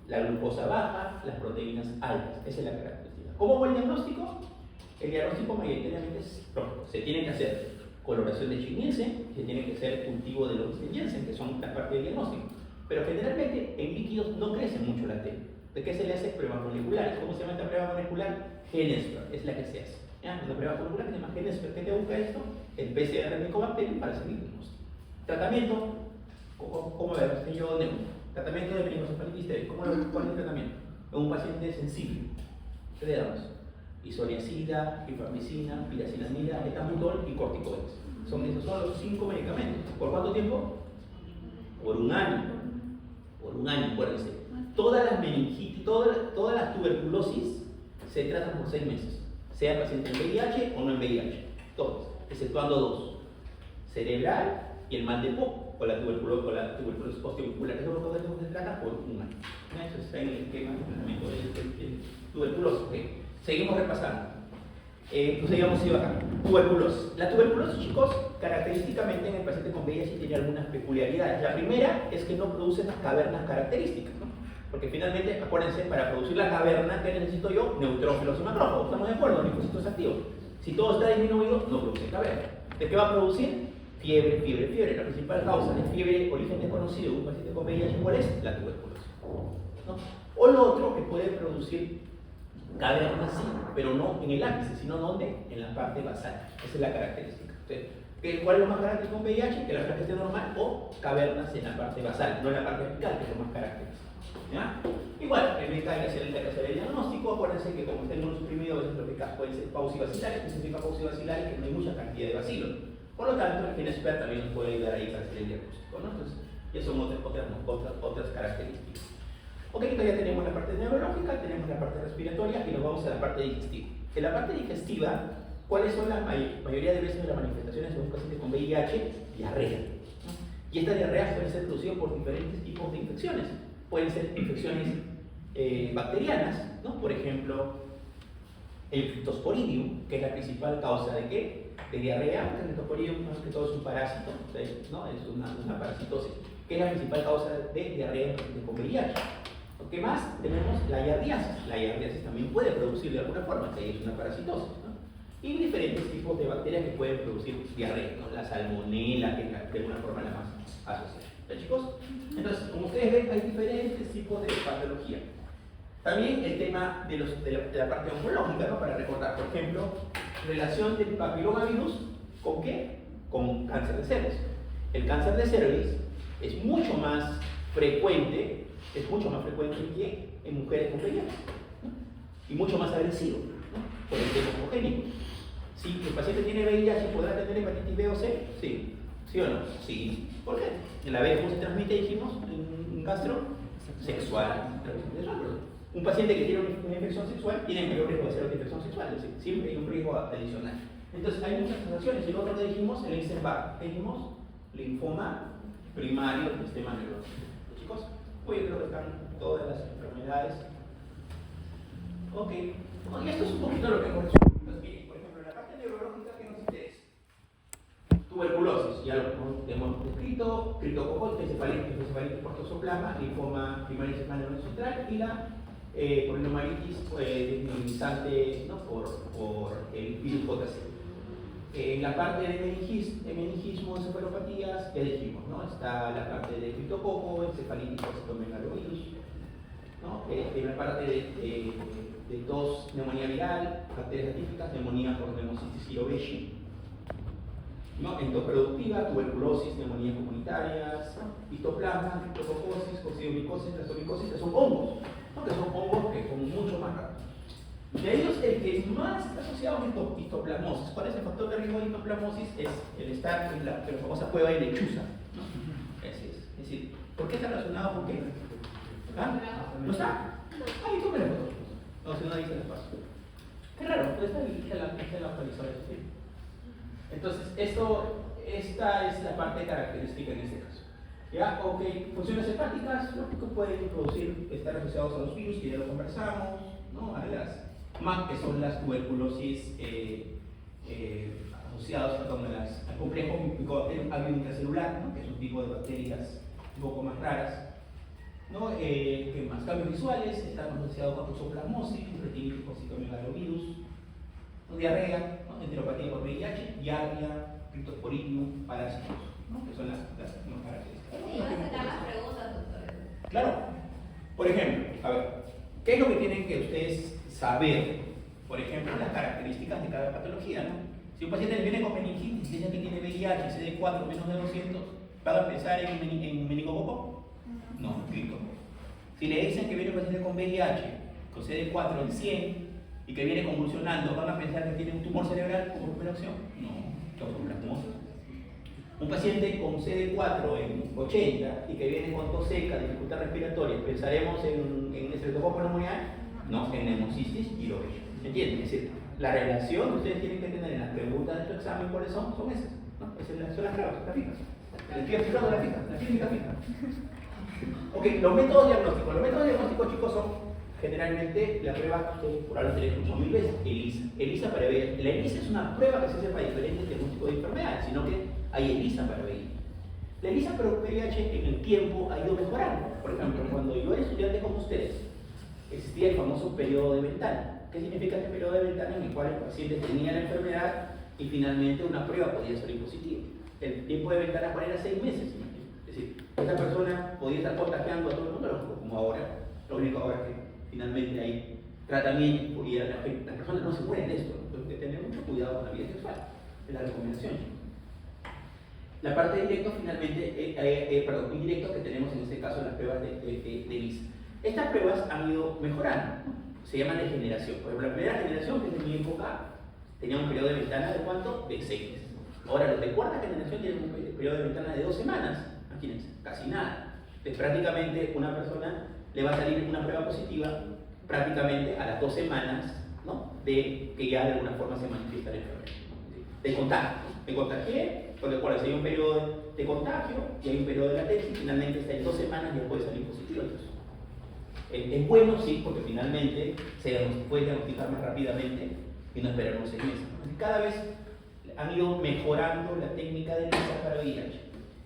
La glucosa baja, las proteínas altas, esa es la característica. ¿Cómo fue el diagnóstico? El diagnóstico mayoritariamente es lógico. Se tiene que hacer coloración de Schmidt-Nielsen, se tiene que hacer cultivo de los Jensen, que son la parte del diagnóstico. Pero generalmente en líquidos no crece mucho la T. ¿De qué se le hace? Pruebas moleculares. ¿Cómo se llama esta prueba molecular? GeneSper, es la que se hace. ¿Ya? Una prueba molecular que se llama GeneSper. ¿Qué te busca esto? El PCR de Mycobacterium para hacer el diagnóstico. Tratamiento, ¿cómo vemos? Tratamiento de meningocefalitis TB. ¿Cuál es el tratamiento? En un paciente sensible. ¿Qué le damos? Isoniazida, rifampicina, piracinamida, etamutol y corticoides. Esos son los 5 medicamentos. ¿Por cuánto tiempo? Por un año. Por un año, acuérdense. Todas las meningitis, todas las tuberculosis se tratan por 6 meses. Sea paciente en VIH o no en VIH. Todos, exceptuando 2. Cerebral y el mal de Pope. Con la tuberculosis osteomuscular. Eso es lo que se trata por un año. Eso está en el esquema de tratamiento de tuberculosis. ¿Okay? Seguimos repasando. Pues digamos ido acá. Tuberculosis. La tuberculosis, chicos, característicamente en el paciente con VIH tiene algunas peculiaridades. La primera es que no produce las cavernas características, ¿no? Porque finalmente, acuérdense, para producir la caverna, ¿qué necesito yo? Neutrófilos y macrófagos. ¿Estamos de acuerdo? Linfocitos activos. Si todo está disminuido, no produce caverna. ¿De qué va a producir? Fiebre, fiebre, fiebre. La principal causa de fiebre, origen desconocido de un paciente con VIH, ¿cuál es? La tuberculosis, ¿no? O lo otro que puede producir cavernas, sí, pero no en el ápice, sino ¿dónde? En la parte basal. Esa es la característica. Entonces, ¿cuál es lo más característico con VIH? Que la placa esté normal o cavernas en la parte basal, no en la parte apical, que es lo más característico. ¿Ya? Igual, en vez de hacer el diagnóstico, acuérdense que como está inmunosuprimido, a veces lo que pueden ser paucibacilares. ¿Qué significa paucibacilares? Que no hay mucha cantidad de bacilos. Por lo tanto, el GeneSper también nos puede ayudar ahí para hacer el diagnóstico, ¿no? Entonces, ya son otras características. Ok, entonces ya tenemos la parte neurológica, tenemos la parte respiratoria y nos vamos a la parte digestiva. En la parte digestiva, ¿cuáles son la mayoría de veces de las manifestaciones de un paciente con VIH? Diarrea, ¿no? Y estas diarreas pueden ser producidas por diferentes tipos de infecciones. Pueden ser infecciones bacterianas, ¿no? Por ejemplo, el Cryptosporidium, que es la principal causa de ¿qué? De diarrea. El Cryptosporidium más que todo es un parásito, ¿no? Es una parasitosis, que es la principal causa de diarrea en pacientes con VIH. ¿Qué más? Tenemos la yardiasis. La yardiasis también puede producir de alguna forma, que es una parasitosis, ¿no? Y diferentes tipos de bacterias que pueden producir diarrea, ¿no? La salmonela, que es de alguna forma la más asociada. ¿Ya, chicos? Entonces, como ustedes ven, hay diferentes tipos de patología. También el tema de la parte oncológica, ¿no? Para recordar, por ejemplo, relación del papilomavirus ¿con qué? Con cáncer de cervix. El cáncer de cervix es mucho más frecuente que en mujeres con VIH, ¿no? Y mucho más agresivo, ¿no? Por el tema homogénico. Si el paciente tiene VIH, ¿podrá tener hepatitis B o C? Sí. ¿Sí o no? Sí. ¿Por qué? En la B, ¿cómo se transmite? Dijimos, un gastro sexual. Un paciente que tiene una infección sexual tiene mayor riesgo de hacer otra infección sexual, es decir, siempre hay un riesgo adicional. Entonces, hay muchas asociaciones. Y lo otro que dijimos, el Eisenbach, ¿qué dijimos? Linfoma primario del sistema neurológico. Chicos, hoy yo creo que están todas las enfermedades. Ok. Bueno, y esto es un poquito lo que hemos hecho. Entonces, miren, por ejemplo, la parte neurológica que nos interesa. Tuberculosis, ya lo hemos descrito, criptococcus, encefalitis por toxoplasma, linfoma primario del sistema nervioso central y la poliomelitis desmielinizante, ¿no? por el virus JC. En la parte de meningismo, encefalopatías, ya dijimos, ¿no? Está la parte de criptococo, encefalitis por citomegalovirus, ¿no? En la parte de tos, neumonía viral, bacterias atípicas, neumonía por Pneumocystis jirovecii, ¿no? Endoproductiva, tuberculosis, neumonías comunitarias, histoplasma, criptococosis, coccidiomicosis, plasmomicosis, que son hongos, ¿no? Que son hongos que son mucho más raros. De ellos, el que más está asociado a histoplasmosis. ¿Cuál es el factor de riesgo de histoplasmosis? Es el estar en la famosa cueva de lechuza, ¿no? Es decir, ¿por qué está relacionado con qué? ¿Ah? ¿No está? Ahí tú me la foto. No, si no dice la paso. Qué raro, esta es la actualizadora. Entonces, esta es la parte característica en este caso. ¿Ya? Ok, funciones hepáticas, lógico, pueden producir, estar asociados a los virus, que ya lo conversamos, ¿no? A las MAC, que son las tuberculosis asociadas al complejo micobacterium intracelular, ¿no? Que es un tipo de bacterias un poco más raras. ¿No? ¿Qué más? Cambios visuales, están asociados a toxoplasmosis, retinitis por citomegalovirus, ¿no? Diarrea, ¿no? Enteropatía por VIH, diarrea, criptosporidium, parásitos, ¿no? Que son las características. ¿Y van a sacar las preguntas, doctor? Claro. Por ejemplo, a ver, ¿qué es lo que tienen que ustedes saber? Por ejemplo, las características de cada patología, ¿no? Si un paciente viene con meningitis y dice que tiene VIH, CD4 menos de 200, ¿van a pensar en meningococo? No, listo. Si le dicen que viene un paciente con VIH, con CD4 en 100 y que viene convulsionando, ¿van a pensar que tiene un tumor cerebral como primera opción? No, toxoplasmosis. Un paciente con CD4 en 80 y que viene con tos seca, dificultad respiratoria, ¿pensaremos en estreptococcus pneumoniae? No, en neumocistis y lo ¿se entiende? Es decir, la relación que ustedes tienen que tener en las preguntas de su examen, ¿cuáles son? Son esas, ¿no? Son las pruebas, las fijas. El que fijado la fija, la física fija. Ok, los métodos diagnósticos. Los métodos diagnósticos, chicos, son generalmente la prueba que por ahora ustedes escuchado 1000 veces, ELISA. ELISA para ver. La ELISA es una prueba que se hace para diferentes diagnósticos de enfermedades, sino que hay ELISA para VIH. La ELISA para VIH en el tiempo ha ido mejorando. Por ejemplo, cuando yo era estudiante como ustedes, existía el famoso periodo de ventana. ¿Qué significa este periodo de ventana? En el cual el paciente tenía la enfermedad y finalmente una prueba podía salir positiva. El tiempo de ventana ¿cuál era? 6 meses. Es decir, esa persona podía estar contagiando a todo el mundo, como ahora. Lo único ahora que finalmente hay tratamiento y las personas no se mueren de esto. Entonces hay que tener mucho cuidado con la vida sexual. Es la recomendación. La parte de directo, finalmente, indirecto que tenemos en este caso las pruebas de ELISA. Estas pruebas han ido mejorando. Se llaman de generación. Por ejemplo, la primera generación, que es de mi época, tenía un periodo de ventana de ¿cuánto? De 6 meses. Ahora, los de cuarta generación tienen un periodo de ventana de 2 semanas. Imagínense, casi nada. Entonces, prácticamente una persona le va a salir una prueba positiva prácticamente a las 2 semanas, ¿no? De que ya de alguna forma se manifiesta la enfermedad, ¿no? De contagio. Me contagié, con lo cual hay un periodo de contagio y hay un periodo de latencia y finalmente está en 2 semanas y ya puede salir positivo. Entonces, es bueno, sí, porque finalmente se puede diagnosticar más rápidamente y no esperar unos 6 meses. Cada vez han ido mejorando la técnica de ELISA para VIH.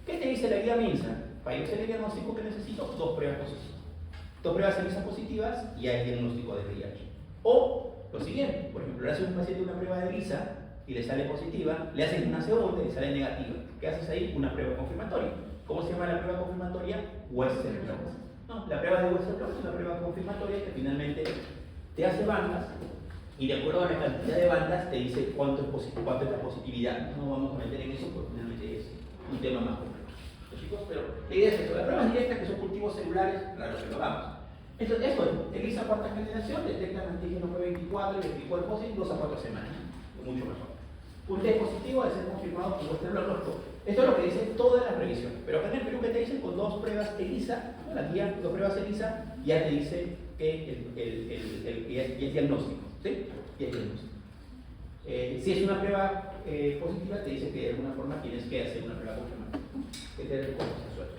¿Qué te dice la guía MINSA? Para yo hacer el diagnóstico que necesito, 2 pruebas positivas. 2 pruebas ELISA positivas y hay diagnóstico de VIH. O lo siguiente, por ejemplo, le hace un paciente una prueba de ELISA y le sale positiva, le hacen una segunda y le sale negativa. ¿Qué haces ahí? Una prueba confirmatoria. ¿Cómo se llama la prueba confirmatoria? Western blot. No, la prueba de Western blot es una prueba confirmatoria que finalmente te hace bandas y de acuerdo a la cantidad de bandas te dice cuánto es la positividad. No vamos a meter en eso porque finalmente es un tema más complejo. Chicos, pero la idea es esto. Las pruebas directas que son cultivos celulares, claro que lo hagamos. Entonces, esto es, ELISA cuarta generación, detectan antígeno P24 y 24 positivos 2 a 4 semanas. Mucho mejor. Un test positivo de ser confirmado por Western blot. Esto es lo que dice todas las previsiones. Pero acá en el Perú, ¿qué te dicen? Con 2 pruebas ELISA, la guía, 2 pruebas ELISA, ya te dice que el diagnóstico. ¿Sí? Y el diagnóstico. Si es una prueba positiva, te dice que de alguna forma tienes que hacer una prueba confirmatoria. Que te recuerda esa suerte.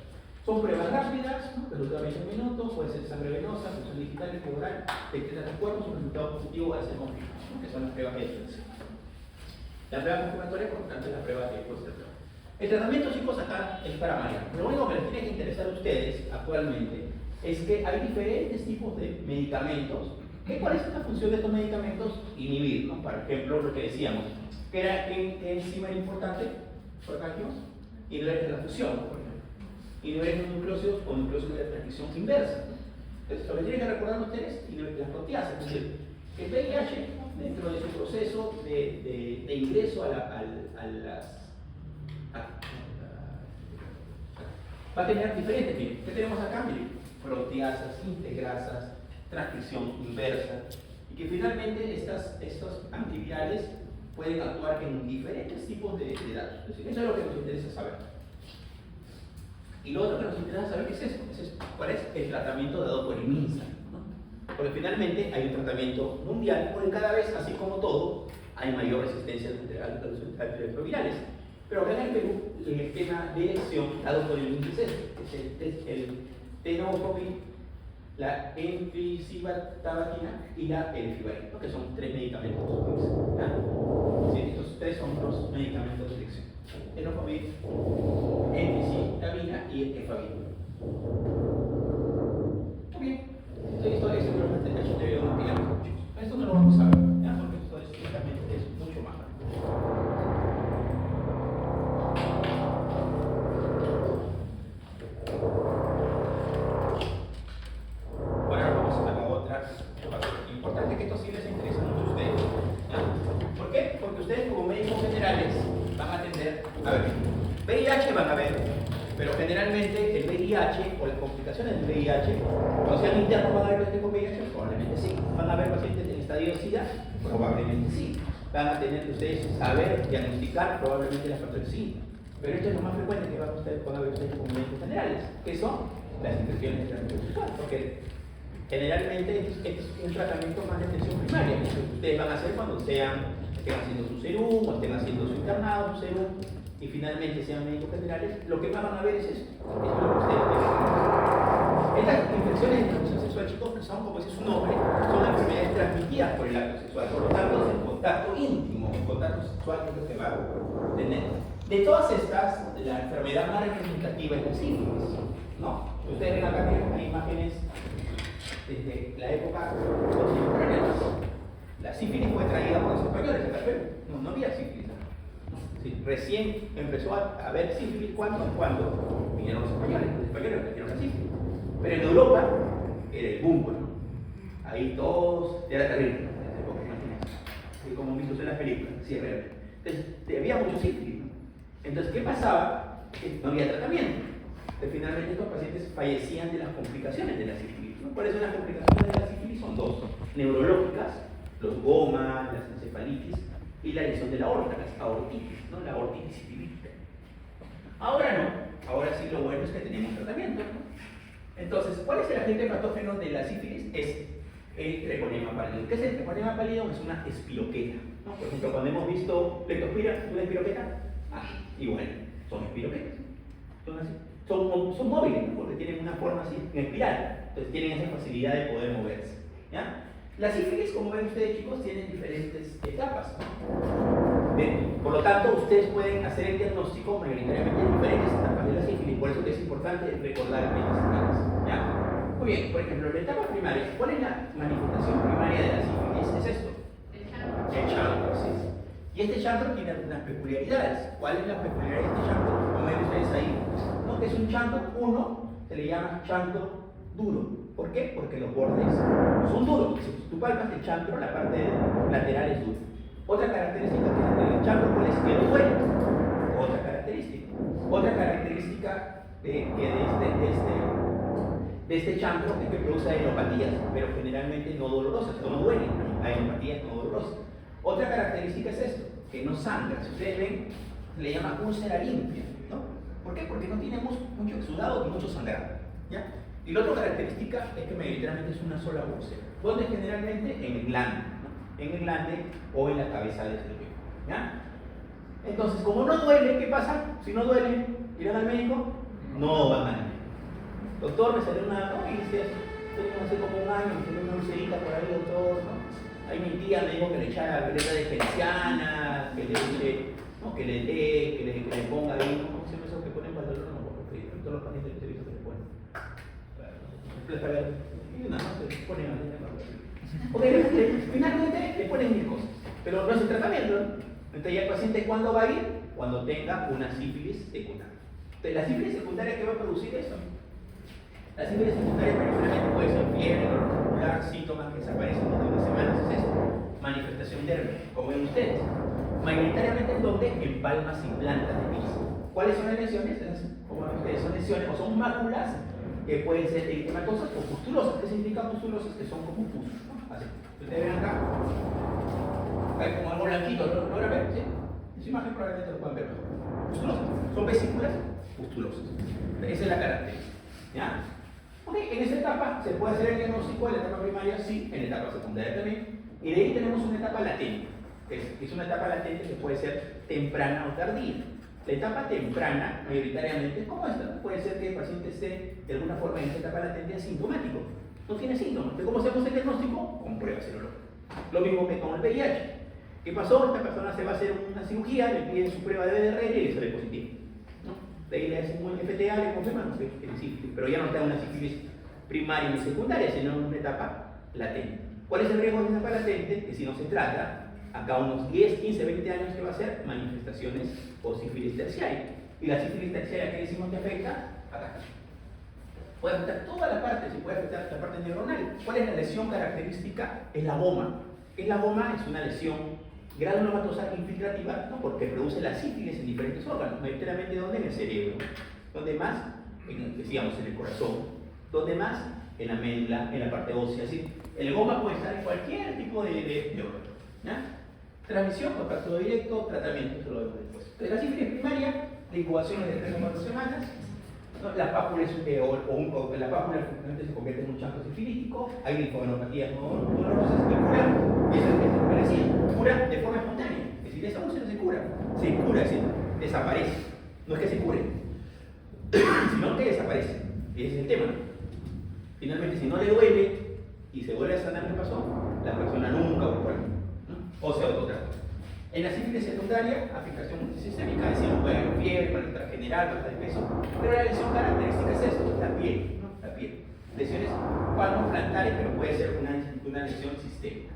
Son pruebas rápidas, ¿no? Resultado en 20 minutos, puede ser sangre venosa, función digital y oral, detectas los cuerpos, un resultado positivo va a ser confirmado, ¿no? Que son las pruebas de evidencia. La prueba confirmatoria, por lo tanto, es la prueba que puede ser prueba. El tratamiento, chicos, acá es para marear. Lo único que les tiene que interesar a ustedes actualmente es que hay diferentes tipos de medicamentos. ¿Cuál es la función de estos medicamentos? Inhibir, ¿no? Por ejemplo, lo que decíamos, que era ¿qué enzima era importante? Por acá dijimos, inhibidores de la fusión, por ejemplo. Inhibidores de nucleósidos o nucleósidos de transcripción inversa. Entonces, lo que tienen que recordar ustedes, las proteasas, es decir, que el VIH, dentro de su proceso de ingreso a las va a tener diferentes, miren, ¿qué tenemos acá? Miren, proteasas, integrasas, transcripción inversa. ¿Y que finalmente estos antivirales pueden actuar en diferentes tipos de datos. Es decir, eso es lo que nos interesa saber. Y lo otro que nos interesa saber es esto, ¿cuál es el tratamiento dado por el MINSA? ¿No? Porque finalmente hay un tratamiento mundial, porque cada vez, así como todo, hay mayor resistencia a los antirretrovirales. Pero acá en el Perú, el esquema de elección dado por el MINSA es el tenofovir, la enfisibatabina y la elfibarin, que son 3 medicamentos. Sí, estos 3 son los medicamentos de elección: tenofovir, enfisibatabina y efavirenz. Muy bien, esto es lo que te veo en pijama, chicos. Esto no lo vamos a ver, ¿ya? Porque esto es mucho más rápido. Importante que esto sí les interesa mucho a ustedes. ¿Ya? ¿Por qué? Porque ustedes como médicos generales van a atender, a ver, VIH van a ver, pero generalmente el VIH o las complicaciones del VIH, cuando sean internos van a ver pacientes con VIH, probablemente sí. Van a ver pacientes en estadio de SIDA, probablemente sí. Van a tener que ustedes saber diagnosticar probablemente la hepatitis C. Pero esto es lo más frecuente que van a ver ustedes como médicos generales, que son las infecciones de transmisión sexual, porque generalmente es un tratamiento más de atención primaria, que ustedes van a hacer cuando estén haciendo su serum, o estén haciendo su internado, su serum, y finalmente sean médicos generales. Lo que más van a ver es esto. Esto es lo que ustedes ven. Estas infecciones de transmisión sexual, chicos, que son, como dice su nombre, son enfermedades transmitidas por el acto sexual. Por lo tanto, es el contacto íntimo, el contacto sexual que es lo que va a tener. De todas estas, la enfermedad más representativa es la sífilis, ¿no? Ustedes ven acá que hay imágenes desde la época contemporánea. La sífilis fue traída por los españoles acá al Perú. No había sífilis. Sí, recién empezó a haber sífilis cuando vinieron los españoles trajeron la sífilis. Pero en Europa era el boom, ¿no? Ahí todos, era terrible, así como vistos en las películas, sí, realmente. Entonces, había mucho sífilis, ¿no? Entonces, ¿qué pasaba? Que no había tratamiento. Entonces, finalmente estos pacientes fallecían de las complicaciones de la sífilis. Por eso las complicaciones de la sífilis son dos: neurológicas, los gomas, las encefalitis, y la lesión de la aorta, las aortitis, ¿no? La aortitis epilíptica. Ahora no, ahora sí lo bueno es que tenemos tratamiento, ¿no? Entonces, ¿cuál es el agente patógeno de la sífilis? Es el treponema pálido. ¿Qué es el treponema pálido? Es una espiroqueta, ¿no? Por ejemplo, cuando hemos visto leptospira, una espiroqueta, igual, son espiroquetas. Son móviles, ¿no? Porque tienen una forma así, en espiral. Entonces tienen esa facilidad de poder moverse, ¿ya? La sífilis, como ven ustedes, chicos, tienen diferentes etapas, ¿no? Bien, por lo tanto, ustedes pueden hacer el diagnóstico mayoritariamente en diferentes etapas de la sífilis. Por eso que es importante recordar estas etapas, ¿ya? Muy bien, por ejemplo, en la etapa primaria, ¿cuál es la manifestación primaria de la sífilis? Es esto. El chancro, sí. Y este chancro tiene algunas peculiaridades. ¿Cuál es la peculiaridad de este chancro? Como ven ustedes ahí, ¿no? Que es un chancro, uno, se le llama chancro duro. ¿Por qué? Porque los bordes son duros. Si tú palpas el chancro, la parte lateral es dura. Otra característica que tiene el chancro, ¿cuál es? Que no duele. Otra característica. Otra característica de este chancro es que produce aderopatías, pero generalmente no dolorosas, no duelen. Aderopatías no dolorosas. Otra característica es esto, que no sangra. Si ustedes ven, se le llama úlcera limpia, ¿no? ¿Por qué? Porque no tiene mucho exudado y mucho sangrado, ¿ya? Y la otra característica es que mayoritariamente es una sola úlcera, donde generalmente en el glande, ¿no? En el glande o en la cabeza del cerebro, ¿ya? Entonces, como no duele, ¿qué pasa? Si no duele, ¿irán al médico? No van al médico. Doctor, me salió una noticia, hace como un año, me salió una ulcerita por ahí, doctor, ¿no? Ahí mi tía me dijo que le echara veleta de genciana, que le eche, ¿no? Que le dé, que le ponga ahí, ¿cómo se llama eso que ponen para el dolor? No, porque todos los pacientes que he visto que le ponen. Y nada más se ponen a porque finalmente le ponen mil cosas, pero no es el tratamiento, ¿no? Entonces, ¿ya el paciente cuándo va a ir? Cuando tenga una sífilis secundaria. Entonces, la sífilis secundaria, ¿qué va a producir eso? La sífilis secundaria principalmente puede ser fiebre, dolor muscular, síntomas que desaparecen en unas semanas, es esto, manifestación dérmica, como ven ustedes. Mayoritariamente en donde en palmas y plantas de pies. ¿Cuáles son las lesiones? Como ven ustedes, son lesiones o son máculas que pueden ser eritematosas o pustulosas. ¿Qué significa pustulosas? Que son como pus, ¿no? Así. Ustedes ven acá. Hay como algo blanquito, ¿lo logran ver? ¿Sí? Esa imagen probablemente lo puedan ver. Pustulosas. Son vesículas pustulosas. Esa es la característica. ¿Ya? Ok, en esa etapa se puede hacer el diagnóstico en la etapa primaria, sí, en la etapa secundaria también. Y de ahí tenemos una etapa latente. Es una etapa latente que puede ser temprana o tardía. La etapa temprana, mayoritariamente, es como esta. Puede ser que el paciente esté de alguna forma en esta etapa latente asintomático. No tiene síntomas. ¿De cómo hacemos el diagnóstico? Con pruebas serológicas. Lo mismo que con el VIH. ¿Qué pasó? Esta persona se va a hacer una cirugía, le piden su prueba de BDRL y le sale positivo. ¿No? De ahí le hacen un FTA, le confirman que tiene sífilis, pero ya no está en una sífilis primaria ni secundaria, sino en una etapa latente. ¿Cuál es el riesgo de esa etapa latente? Que si no se trata, acá unos 10, 15, 20 años que va a ser manifestaciones o sífilis terciaria. Y la sífilis terciaria que decimos que afecta, acá. Puede afectar toda la parte, se puede afectar la parte neuronal. ¿Cuál es la lesión característica? Es la goma. ¿Qué es la goma? Es una lesión granulomatosa infiltrativa, ¿no? Porque produce la sífilis en diferentes órganos, mayoritariamente ¿dónde? En el cerebro. ¿Dónde más? Decíamos en el corazón. ¿Dónde más? En la médula, en la parte ósea. Es decir, el goma puede estar en cualquier tipo de órgano. ¿Ya? Transmisión, contacto directo, tratamiento, eso lo vemos después. De la sífilis primaria, la incubación es de 3 o 4 semanas. ¿No? La pápula la pápula se convierte en un chanco sifilítico, hay linfadenopatías dolorosas que curan, y eso es desaparecido, cura de forma espontánea, es decir, esa úlcera se cura, es decir, desaparece, no es que se cure, sino que desaparece, y ese es el tema. Finalmente, si no le duele y se vuelve a sanar, ¿qué pasó? La persona nunca vuelve, ¿no? O sea, otra cosa. En la sífilis secundaria, afectación multisistémica, decimos, puede haber fiebre, malestar general, falta de peso, pero la lesión característica es esto, la piel, ¿no? La piel. Lesiones palmoplantares, pero puede ser una lesión sistémica.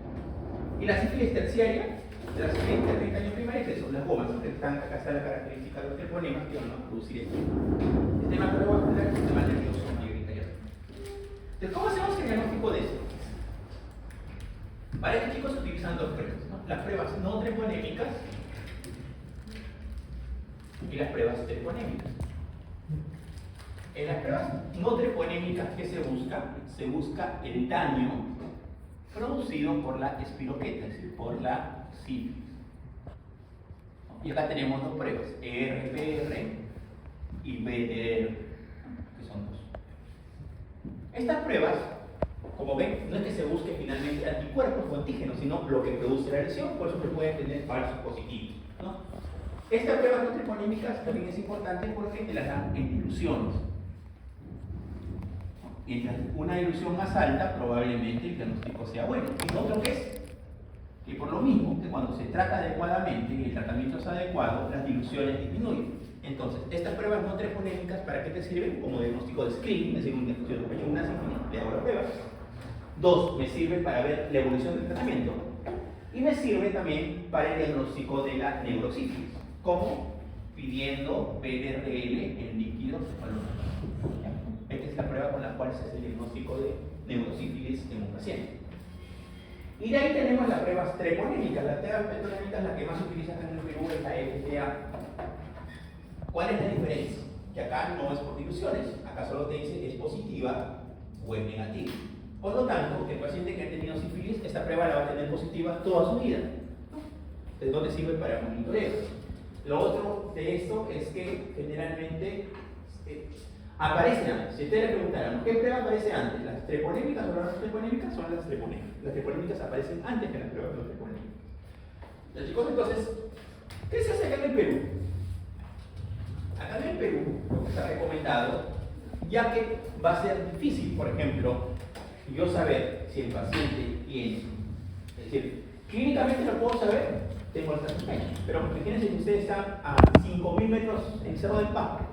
Y la sífilis terciaria, de la sífilis de 30 años primaria, es eso, las gomas, acá está la característica de los treponemas que van a producir esto. Sistema cardiovascular, sistema nervioso mayoritariamente. Entonces, ¿cómo hacemos el diagnóstico de eso? Para estos chicos se utilizan dos pruebas, ¿no? Las pruebas no treponémicas y las pruebas treponémicas. En las pruebas no treponémicas, ¿qué se busca? Se busca el daño producido por la espiroqueta, es decir, por la sífilis. Y acá tenemos dos pruebas, ERPR y BDR, que son dos. Estas pruebas, como ven, no es que se busque finalmente anticuerpos o antígenos, sino lo que produce la lesión, por eso se puede tener falsos positivos, ¿no? Estas pruebas no treponémicas también es importante porque te las dan en diluciones. Mientras una dilución más alta, probablemente el diagnóstico sea bueno. Y lo otro que es, que por lo mismo, que cuando se trata adecuadamente y el tratamiento es adecuado, las diluciones disminuyen. Entonces, estas pruebas no treponémicas, ¿para qué te sirven? Como diagnóstico de screening, es decir, un diagnóstico de una sífilis, le hago la prueba. Dos, me sirve para ver la evolución del tratamiento. Y me sirve también para el diagnóstico de la neurosífilis, como pidiendo BDRL en líquido cefalorraquídeo. Esta es la prueba con la cual se hace el diagnóstico de neurosífilis en un paciente. Y de ahí tenemos las pruebas treponémicas. Las pruebas treponémicas, la que más se utiliza acá en el Perú es la FTA. ¿Cuál es la diferencia? Que acá no es por diluciones, acá solo te dice es positiva o es negativa. Por lo tanto, el paciente que ha tenido sífilis, esta prueba la va a tener positiva toda su vida. Entonces, ¿dónde sirve para monitoreo? Lo otro de esto es que generalmente aparece antes. Si ustedes le preguntaran, ¿qué prueba aparece antes? ¿Las treponémicas o las no treponémicas? Son las treponémicas. Las treponémicas aparecen antes que las pruebas no treponémicas. Los chicos, entonces, ¿qué se hace acá en el Perú? Acá en el Perú, lo que está recomendado, ya que va a ser difícil, por ejemplo, yo saber si el paciente tiene, es decir, clínicamente lo puedo saber, tengo esta sospecha, pero imagínense que ustedes están a 5.000 metros en Cerro del Paco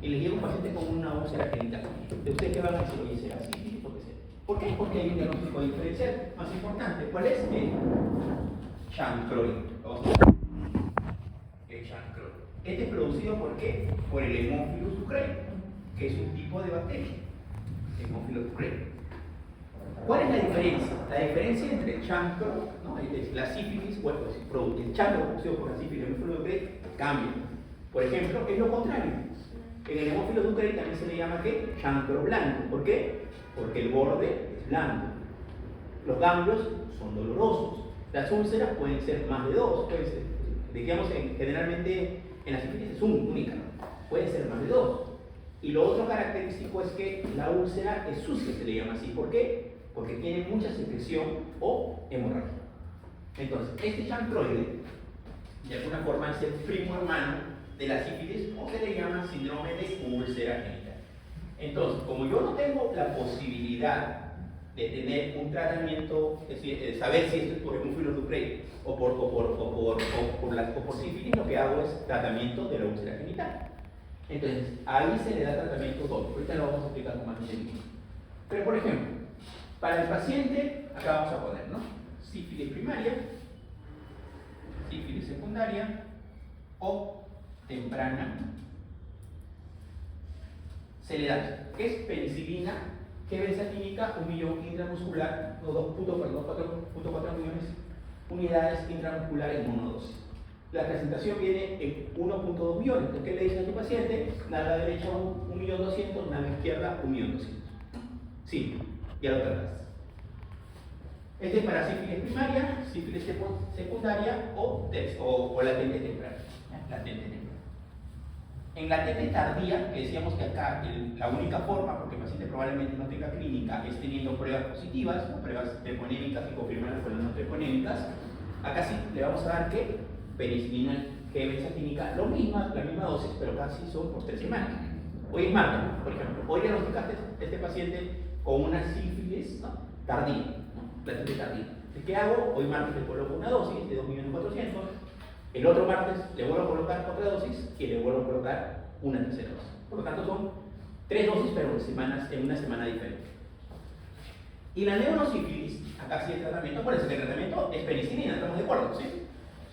y les llega un paciente con una úlcera genital. ¿De ustedes qué van a decir? Oye, será así, ¿por qué será? ¿Por qué? Porque hay un diagnóstico diferencial más importante. ¿Cuál es? El chancroid. El chancroid. Este es producido ¿por qué? Por el Haemophilus ducreyi, que es un tipo de bacteria. Haemophilus ducreyi. ¿Cuál es la diferencia? La diferencia entre el chancro, ¿no? La sífilis, bueno, el chancro producido por la sífilis y el Haemophilus ducreyi cambia. Por ejemplo, es lo contrario. En el Haemophilus ducreyi también se le llama ¿qué? Chancro blanco. ¿Por qué? Porque el borde es blanco. los ganglios son dolorosos. Las úlceras pueden ser más de dos, pueden ser, digamos, generalmente en la sífilis es única, pueden ser más de dos. Y lo otro característico es que la úlcera es sucia, se le llama así. ¿Por qué? Porque tiene mucha secreción o hemorragia. Entonces, este chancroide, de alguna forma, es el primo hermano de la sífilis, o se le llama síndrome de úlcera genital. Entonces, como yo no tengo la posibilidad de tener un tratamiento, es decir, saber si esto es por hemófilos ducrei o por sífilis, lo que hago es tratamiento de la úlcera genital. Entonces, ahí se le da tratamiento todo. Ahorita lo vamos a explicar con más detalle. Pero, por ejemplo, para el paciente, acá vamos a poner, ¿no? Sífilis primaria, sífilis secundaria o temprana. Se le da, ¿qué es penicilina? ¿Qué benzatínica? 1 millón intramuscular, no 4.4 millones unidades intramusculares en monodosis. La presentación viene en 1.2 millones. Entonces, ¿qué le dice a tu paciente? Nalga derecha 1.200.000, nalga izquierda 1.200.000. Sí, ya lo trataste. Este es para sífilis primaria, sífilis secundaria o latente temprana. Latente temprana. En latente tardía, que decíamos que acá la única forma, porque el paciente probablemente no tenga clínica, es teniendo pruebas positivas, ¿no? Pruebas treponémicas que confirman las pruebas no treponémicas. Acá sí le vamos a dar que penicilina, que benzatínica, la misma dosis, pero casi son por 3 semanas. Hoy es martes, ¿no? Por ejemplo, hoy diagnosticaste a este paciente con una sífilis, ¿no? Tardía, ¿no? Latente tardía. ¿Qué hago? Hoy martes le coloco una dosis de 2.400.000. El otro martes le vuelvo a colocar otra dosis y le vuelvo a colocar una tercera dosis. Por lo tanto, son 3 dosis, pero en una semana diferente. Y la neurosífilis, acá sí el tratamiento, por eso que el tratamiento es penicilina, ¿estamos de acuerdo? ¿Sí?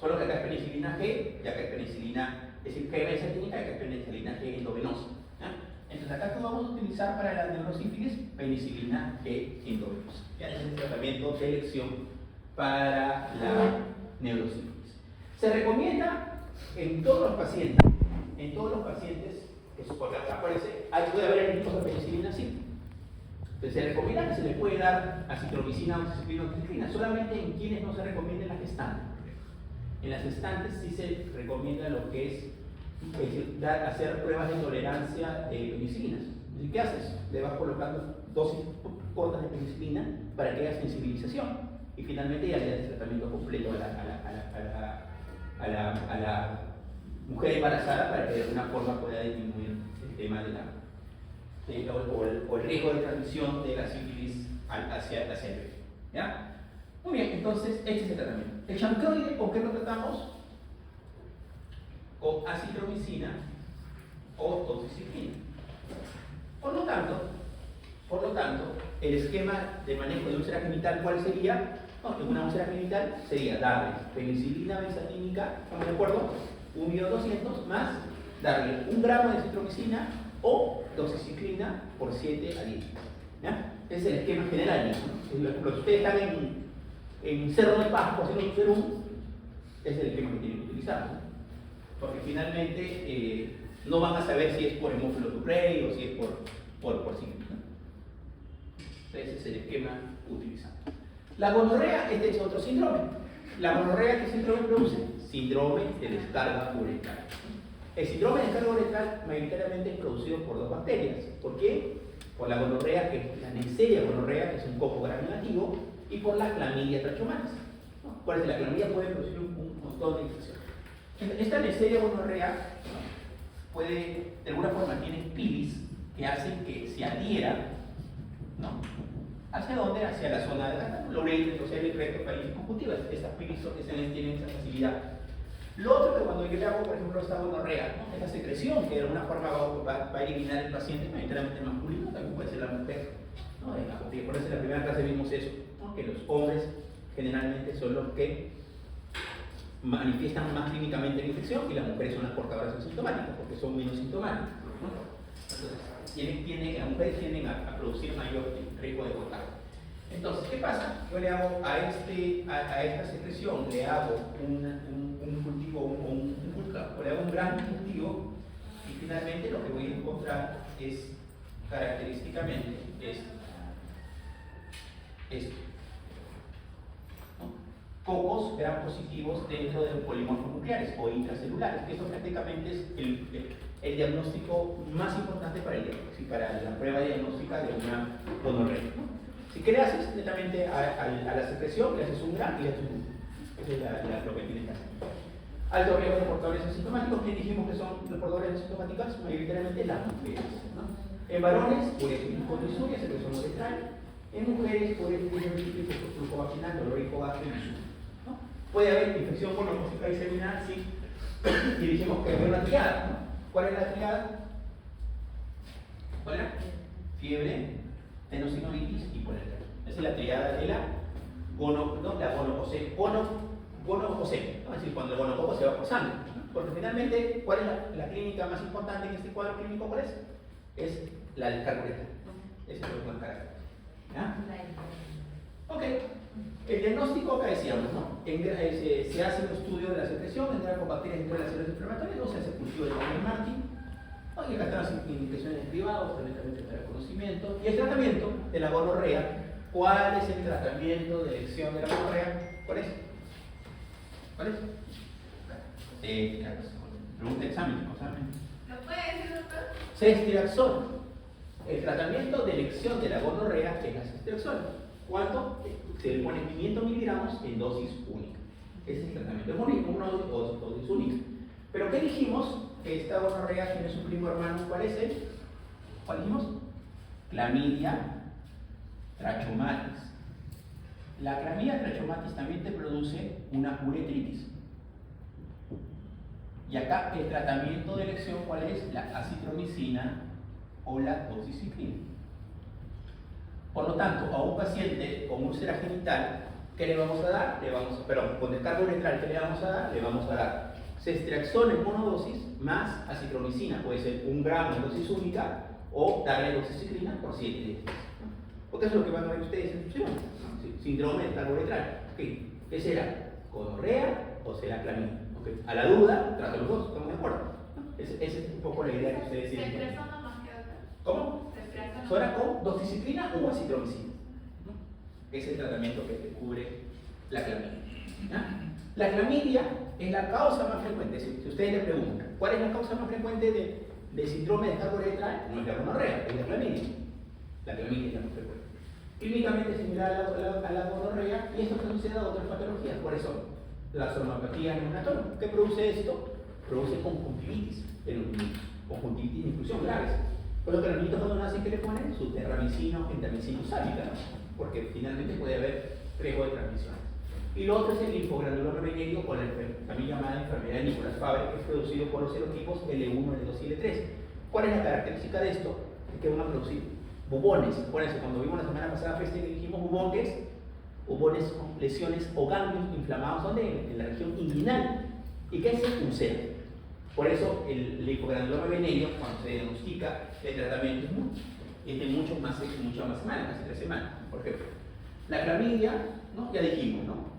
Solo que acá es penicilina G, y acá es penicilina, es decir, G benzatínica, y acá es penicilina G endovenosa. Entonces, acá vamos a utilizar para la neurosífilis penicilina G endovenosa. Ya es el tratamiento de elección para la neurosífilis. Se recomienda en todos los pacientes, que porque acá aparece, puede haber enemigos de penicilina, sí. Entonces se recomienda que se le puede dar acitromicina o amoxicilina, solamente en quienes no se recomienden las gestantes. En las gestantes sí se recomienda lo que es hacer pruebas de tolerancia de penicilinas. ¿Y qué haces? Le vas colocando dosis cortas de penicilina para que haya sensibilización y finalmente ya le das el tratamiento completo a la mujer embarazada para que de alguna forma pueda disminuir el tema o el riesgo de transmisión de la sífilis hacia el bebé. ¿Ya? Muy bien, entonces este es el tratamiento. El chancroide, ¿con qué lo tratamos? Con acitromicina o doxiciclina. Por lo tanto, el esquema de manejo de úlcera genital, ¿cuál sería? No, en una úlcera genital sería darle penicilina benzatínica, ¿estamos de acuerdo? 1.200.000 más darle 1 gramo de acitromicina o doxiciclina por 7 a 10. ¿Ya? Ese es el esquema general, ¿no? Lo que ustedes están en Cerro de Pasco haciendo un serum, ese es el esquema que tienen que utilizar, ¿no? Porque finalmente no van a saber si es por hemófilo ducrei o si es por sífilis, ¿no? Ese es el esquema utilizado. La gonorrea, este es otro síndrome. La gonorrea, ¿qué síndrome produce? Síndrome de descarga uretral. El síndrome de descarga uretral mayoritariamente es producido por 2 bacterias. ¿Por qué? Por la gonorrea, que es la Neisseria gonorrea, que es un coco gram negativo, y por la clamidia trachomatis. Por eso la clamidia puede producir un montón de infecciones. Esta Neisseria gonorrea puede, de alguna forma, tiene pilis que hacen que se adhiera, ¿no? ¿Hacia dónde? Hacia la zona de la uretra, o sea, el recto faríngeo conjuntiva. Estas pilis tienen esa facilidad. Lo otro que cuando yo le hago, por ejemplo, esta gonorrea, ¿no? Esta secreción que de alguna forma va a eliminar el paciente, mayoritariamente masculino, también puede ser la mujer, ¿no? Por eso en la primera clase vimos eso, ¿no? Que los hombres generalmente son los que manifiestan más clínicamente la infección y las mujeres son las portadoras asintomáticas porque son menos sintomáticas, ¿no? Entonces, las mujeres tienden a producir mayor riesgo de contagio. Entonces, ¿qué pasa? Yo le hago a esta secreción, le hago un cultivo, o le hago un gran cultivo y finalmente lo que voy a encontrar es, característicamente, esto. cocos gram positivos dentro de polimorfos nucleares o intracelulares, que eso prácticamente es el diagnóstico más importante para la prueba diagnóstica de una gonorrea, ¿no? Si qué le haces netamente a la secreción, le haces un gram y le haces un grupo. Eso es lo que tienes que hacer. Alto riesgo de portadores asintomáticos, que dijimos que son los portadores asintomáticos, mayoritariamente las mujeres, ¿no? En varones, uretrisuria, secreción uretral. En mujeres, uretrisuria, flujo vaginal, dolor hipogástrico y susto, ¿no? Puede haber infección gonocócica diseminal, sí. Y dijimos que había una triada, ¿no? ¿Cuál es la triada? ¿Cuál era? Fiebre, tenosinovitis y poletral. Esa es la triada de la gonococemia, ¿no? Es decir, cuando el gonococo se va por sangre, ¿no? Porque finalmente, ¿cuál es la clínica más importante en este cuadro clínico? ¿Cuál es? Es la del carburetal. Ese es el más característico. ¿Ya? Ok. El diagnóstico acá decíamos, ¿no? Se hace un estudio de la secreción, entrar con bacterias dentro de las células inflamatorias, o se hace cultivo de Martin. Y acá están las indicaciones privadas, directamente para el conocimiento. Y el tratamiento de la gonorrea. ¿Cuál es el tratamiento de elección de la gonorrea? ¿Cuál es? ¿Cuál es? Pregunta de examen, ¿Lo puede decir, doctor? Ceftriaxona. El tratamiento de elección de la gonorrea es la ceftriaxona. ¿Cuánto? Se le pone 500 miligramos en dosis única. Ese es el tratamiento. Es una dosis única. Pero ¿qué dijimos? Que esta gonorrea tiene su primo hermano. ¿Cuál es él? ¿Cuál dijimos? Clamidia trachomatis. La clamidia trachomatis también te produce una uretritis. Y acá el tratamiento de elección, ¿cuál es? La acitromicina o la doxiciclina. Por lo tanto, a un paciente con úlcera genital, ¿qué le vamos a dar? Con descarga uretral, ¿qué le vamos a dar? Le vamos a dar ceftriaxona en monodosis más acitromicina, puede ser 1 gramo en dosis única, o darle doxiciclina por 7 días. Porque eso es lo que van a ver ustedes en su opción. Síndrome de descarga uretral. Okay. ¿Qué será? ¿Gonorrea o será clamidia? Okay. A la duda, trata los dos, ¿estamos de acuerdo? Esa es un poco la idea que ustedes tienen. Ceftriaxona más que otra. ¿Cómo? Ceftriaxona. Sora con doxiciclina o acitromicina. ¿No? Es el tratamiento que te cubre la clamidia. ¿Ya? La clamidia es la causa más frecuente. Si ustedes le preguntan, ¿cuál es la causa más frecuente de síndrome de descarga uretral? No es la gonorrea, es la clamidia. La clamidia es la más frecuente. Clínicamente similar a la gonorrea, y esto produce a otras patologías. Por eso, la sonopatía neonatoma. ¿Qué produce esto? Produce conjuntivitis en los niños. Conjuntivitis de inclusión graves. Por lo que los niños cuando nacen, ¿qué le ponen? Su terramicino, gentamicino, sálica, ¿no? Porque finalmente puede haber riesgo de transmisión. Y lo otro es el linfogranuloma venérea o la también llamada enfermedad de Nicolás Fabry, que es producido por los serotipos L1, L2 y L3. ¿Cuál es la característica de esto? Es que van a producir bubones. Acuérdense, cuando vimos la semana pasada, dijimos bubones con lesiones o ganglios inflamados, ¿dónde? En la región inguinal. ¿Y qué es el úlcera? Por eso el linfogranuloma venéreo, cuando se diagnostica, el tratamiento es de muchas más semanas, casi 3 semanas. Por ejemplo, la clamidia, ¿no? Ya dijimos, ¿no?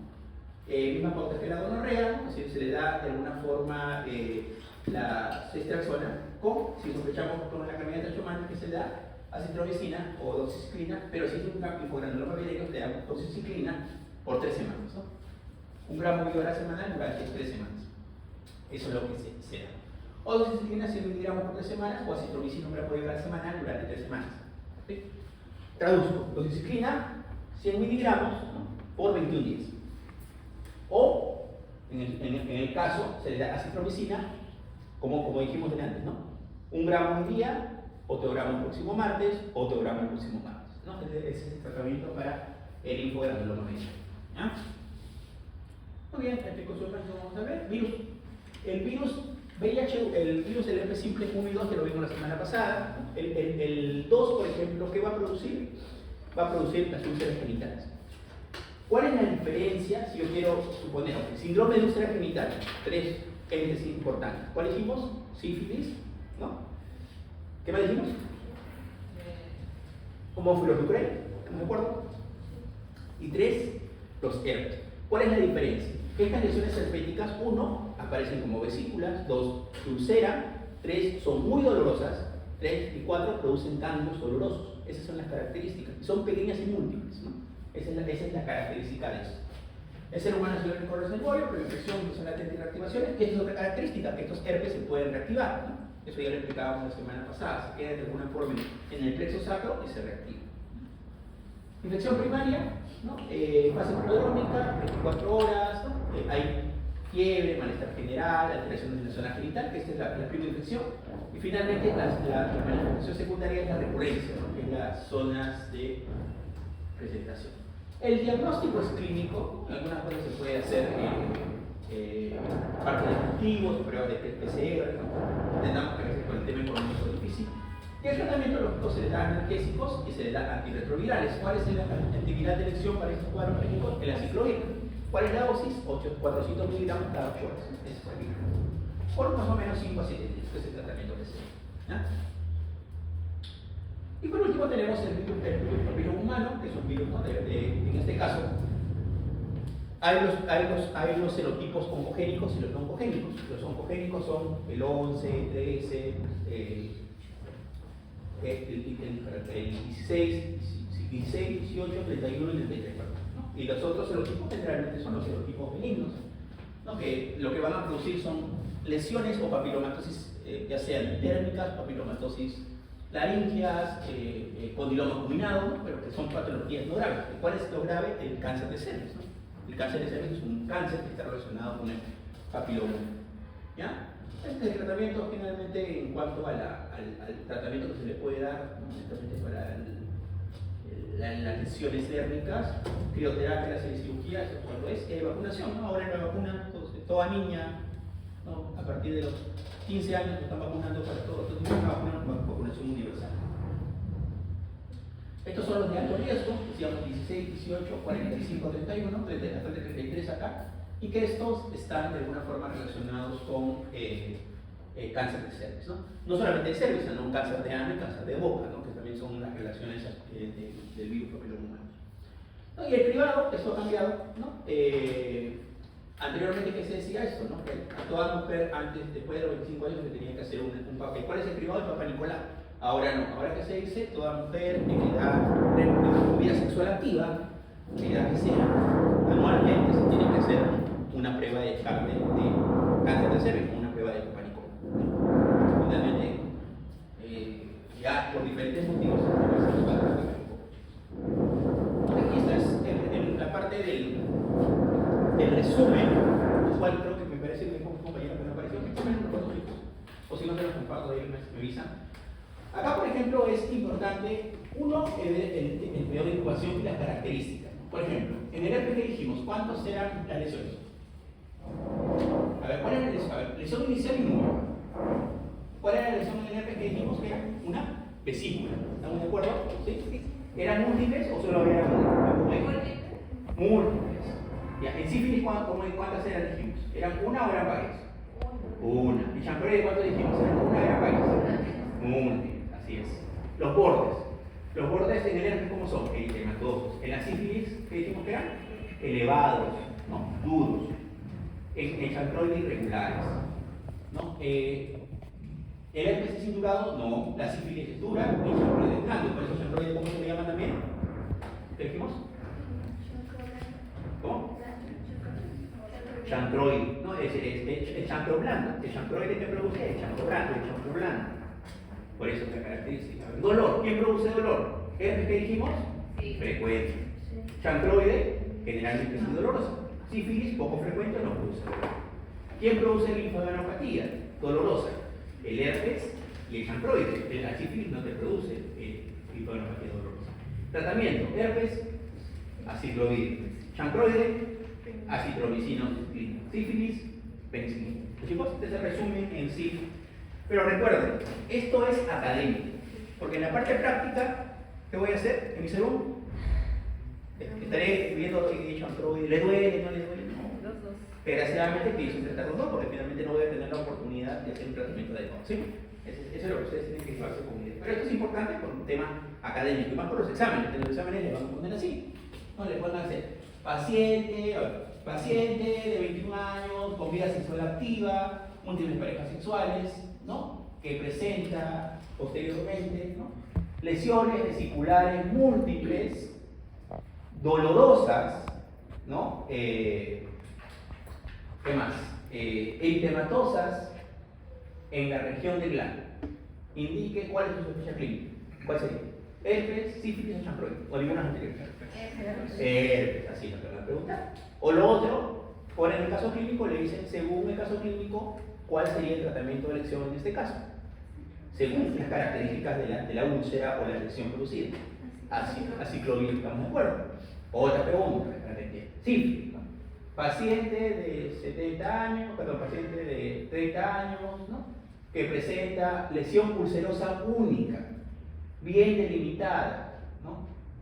Misma pauta que la gonorrea, ¿no? Se le da de alguna forma la ceftriaxona si sospechamos con la clamidia trachomatis, que se le da acitromicina o doxiciclina, pero si es un linfogranuloma venéreo, le damos doxiciclina por 3 semanas, ¿no? 1 gramo de hora semanal durante 3 semanas. Eso es lo que se da. O doxiciclina 100 miligramos por 3 semanas, o acitromicina 1 gramo de hora semanal durante 3 semanas. ¿Sí? Traduzco, doxiciclina 100 miligramos, ¿no? Por 21 días. O, en el caso, se le da acitromicina, como dijimos antes, ¿no? 1 gramo un día, otro gramo el próximo martes, otro gramo el próximo martes, ¿no? Ese es el tratamiento para el linfogranuloma venéreo. ¿Ya? Muy bien, este curso vamos a ver. Virus. El virus VIH, el virus del herpes simple 1 y 2, que lo vimos la semana pasada. El 2, por ejemplo, ¿qué va a producir? Va a producir las úlceras genitales. ¿Cuál es la diferencia si yo quiero suponer síndrome de úlcera genital? 3 entes importantes. ¿Cuál dijimos? Sífilis, ¿no? ¿Qué más dijimos? Homófilos Ducrey, ¿estamos de acuerdo? Y 3, los herpes. ¿Cuál es la diferencia? Que estas lesiones herpéticas, 1, aparecen como vesículas, 2, se ulceran, 3, son muy dolorosas, 3 y 4 producen ganglios dolorosos. Esas son las características. Son pequeñas y múltiples, ¿no? Esa es la característica de eso. El ser humano es el único reservorio, pero la infección son latentes y reactivaciones, y esta es otra característica, que estos herpes se pueden reactivar, ¿no? Eso ya lo explicábamos la semana pasada, se queda de alguna forma en el plexo sacro y se reactiva. Infección primaria, ¿no? Fase prodrómica, 24 horas, ¿no? Hay fiebre, malestar general, alteraciones en la zona genital, que esta es la primera infección. Y finalmente la manifestación secundaria es la recurrencia, ¿no? Que es las zonas de presentación. El diagnóstico es clínico, algunas cosas se puede hacer parte de cultivos, pruebas de PCR, ¿no? Entendamos que a veces con el tema económico es difícil. Y el tratamiento lógico se le da analgésicos y se le da antirretrovirales. ¿Cuál es el antiviral de elección para estos cuadros clínicos? El aciclovir. ¿Cuál es la dosis? 400 miligramos cada 8 horas. Es por más o menos 5 a 7 días, que es el tratamiento que se da. Y por último tenemos el virus humano, que es un virus, ¿no? En este caso, hay los serotipos oncogénicos y los no oncogénicos. Los oncogénicos son el 11, 13, el 16, 18, 31 y 33, ¿no? Y los otros serotipos generalmente son los serotipos benignos, ¿no? Que lo que van a producir son lesiones o papilomatosis, ya sean térmicas, papilomatosis laringeas, condiloma combinado, ¿no? Pero que son patologías no graves. ¿Cuál es lo grave? El cáncer de cervix, ¿no? El cáncer de cervix es un cáncer que está relacionado con el papiloma. ¿Ya? Este es el tratamiento finalmente en cuanto al tratamiento que se le puede dar, ¿no? Para las lesiones dérmicas, crioterapia, la cirugía, eso cuando es, y hay vacunación, ¿no? Ahora en la vacuna, entonces, toda niña, ¿no? A partir de los 15 años están vacunando para todo, entonces es una vacunación universal. Estos son los de alto riesgo, decíamos 16, 18, 45, 31, hasta 33 acá, y que estos están de alguna forma relacionados con cáncer de cervix, ¿no? No solamente de cervix, sino un cáncer de ano y cáncer de boca, ¿no? Que también son las relaciones del virus papiloma humano. ¿No? Y el privado, esto ha cambiado, ¿no? Anteriormente, ¿qué se decía esto? ¿No? Que a toda mujer, después de los 25 años, se tenía que hacer un papel. ¿Cuál es el privado? El Papa Nicolás. Ahora no. Ahora que se dice, toda mujer en edad de vida sexual activa, en edad que sea, anualmente se tiene que hacer una prueba de examen de cáncer de cervix, una prueba de Papa Nicolás. Finalmente, ya por diferentes motivos, se puede hacer la prueba de Papa Nicolás. Aquí esta es la parte del resumen, lo cual creo que me parece que un compañero que me apareció, que comen los prototipos, o si no se los comparto, ahí me avisan. Acá, por ejemplo, es importante, uno, el periodo de incubación y las características. Por ejemplo, en el herpes que dijimos, ¿cuántos eran las lesiones? A ver, ¿cuál era la lesión? A ver, lesión inicial y nueva. ¿Cuál era la lesión en el herpes que dijimos que era? Una vesícula. ¿Estamos de acuerdo? ¿Sí? ¿Eran múltiples o solo había múltiples? Múltiples. Ya, en sífilis, ¿cuántas eran dijimos? ¿Eran una o eran varias? Una. ¿Y championes cuánto dijimos? ¿Eran una o eran varias? Múltiples, así es. Los bordes. Los bordes en el herpes, ¿cómo son? Eritematosos. En la sífilis, ¿qué dijimos que eran? Elevados, ¿no? Duros. En chancroides irregulares, ¿no? ¿El herpes es indurado? No. La sífilis es dura y el chancroide es blando. Por eso chancroide, ¿cómo se le llama también? ¿Qué dijimos? ¿Cómo? Chancroide. No, es el chancro blando. El chancroide que produce el chancro blando. Por eso esta característica. Dolor. ¿Quién produce dolor? ¿Herpes que dijimos? Sí. Frecuente. Sí. Chancroide, generalmente es dolorosa. Sífilis, poco frecuente, no produce dolor. ¿Quién produce linfadenopatía? Dolorosa. El herpes y el chancroide. La sífilis no te produce linfadenopatía dolorosa. Tratamiento. Herpes, aciclovir. Chancroide, acitromicina. Sífilis, penicilina. Chicos, este es el resumen en sí. Pero recuerden, esto es académico. Porque en la parte práctica, ¿qué voy a hacer en mi segundo? Estaré viendo chancroide. ¿Le duele? ¿No le duele? No. Los dos. Desgraciadamente pienso tratar los dos porque finalmente no voy a tener la oportunidad de hacer un tratamiento adecuado. ¿Sí? Eso es lo que ustedes tienen que llevarse con ellos. Pero esto es importante por un tema académico y más por los exámenes. En los exámenes le van a poner así. No le van a hacer paciente de 21 años, con vida sexual activa, múltiples parejas sexuales, ¿no? Que presenta posteriormente, ¿no? Lesiones vesiculares múltiples, dolorosas, ¿no? ¿Qué más? Eritematosas en la región del glande. Indique cuál es su sospecha clínica. ¿Cuál sería? Herpes, sífilis o chancroide. O ninguna anterior. Herpes, así lo que me preguntar. O lo otro, por en el caso clínico le dicen, según el caso clínico, ¿cuál sería el tratamiento de elección en este caso? Según las características de la úlcera o la lesión producida. Aciclovir, ¿estamos de acuerdo? Otra pregunta, sí, paciente de 70 años, paciente de 30 años, ¿no? Que presenta lesión ulcerosa única, bien delimitada,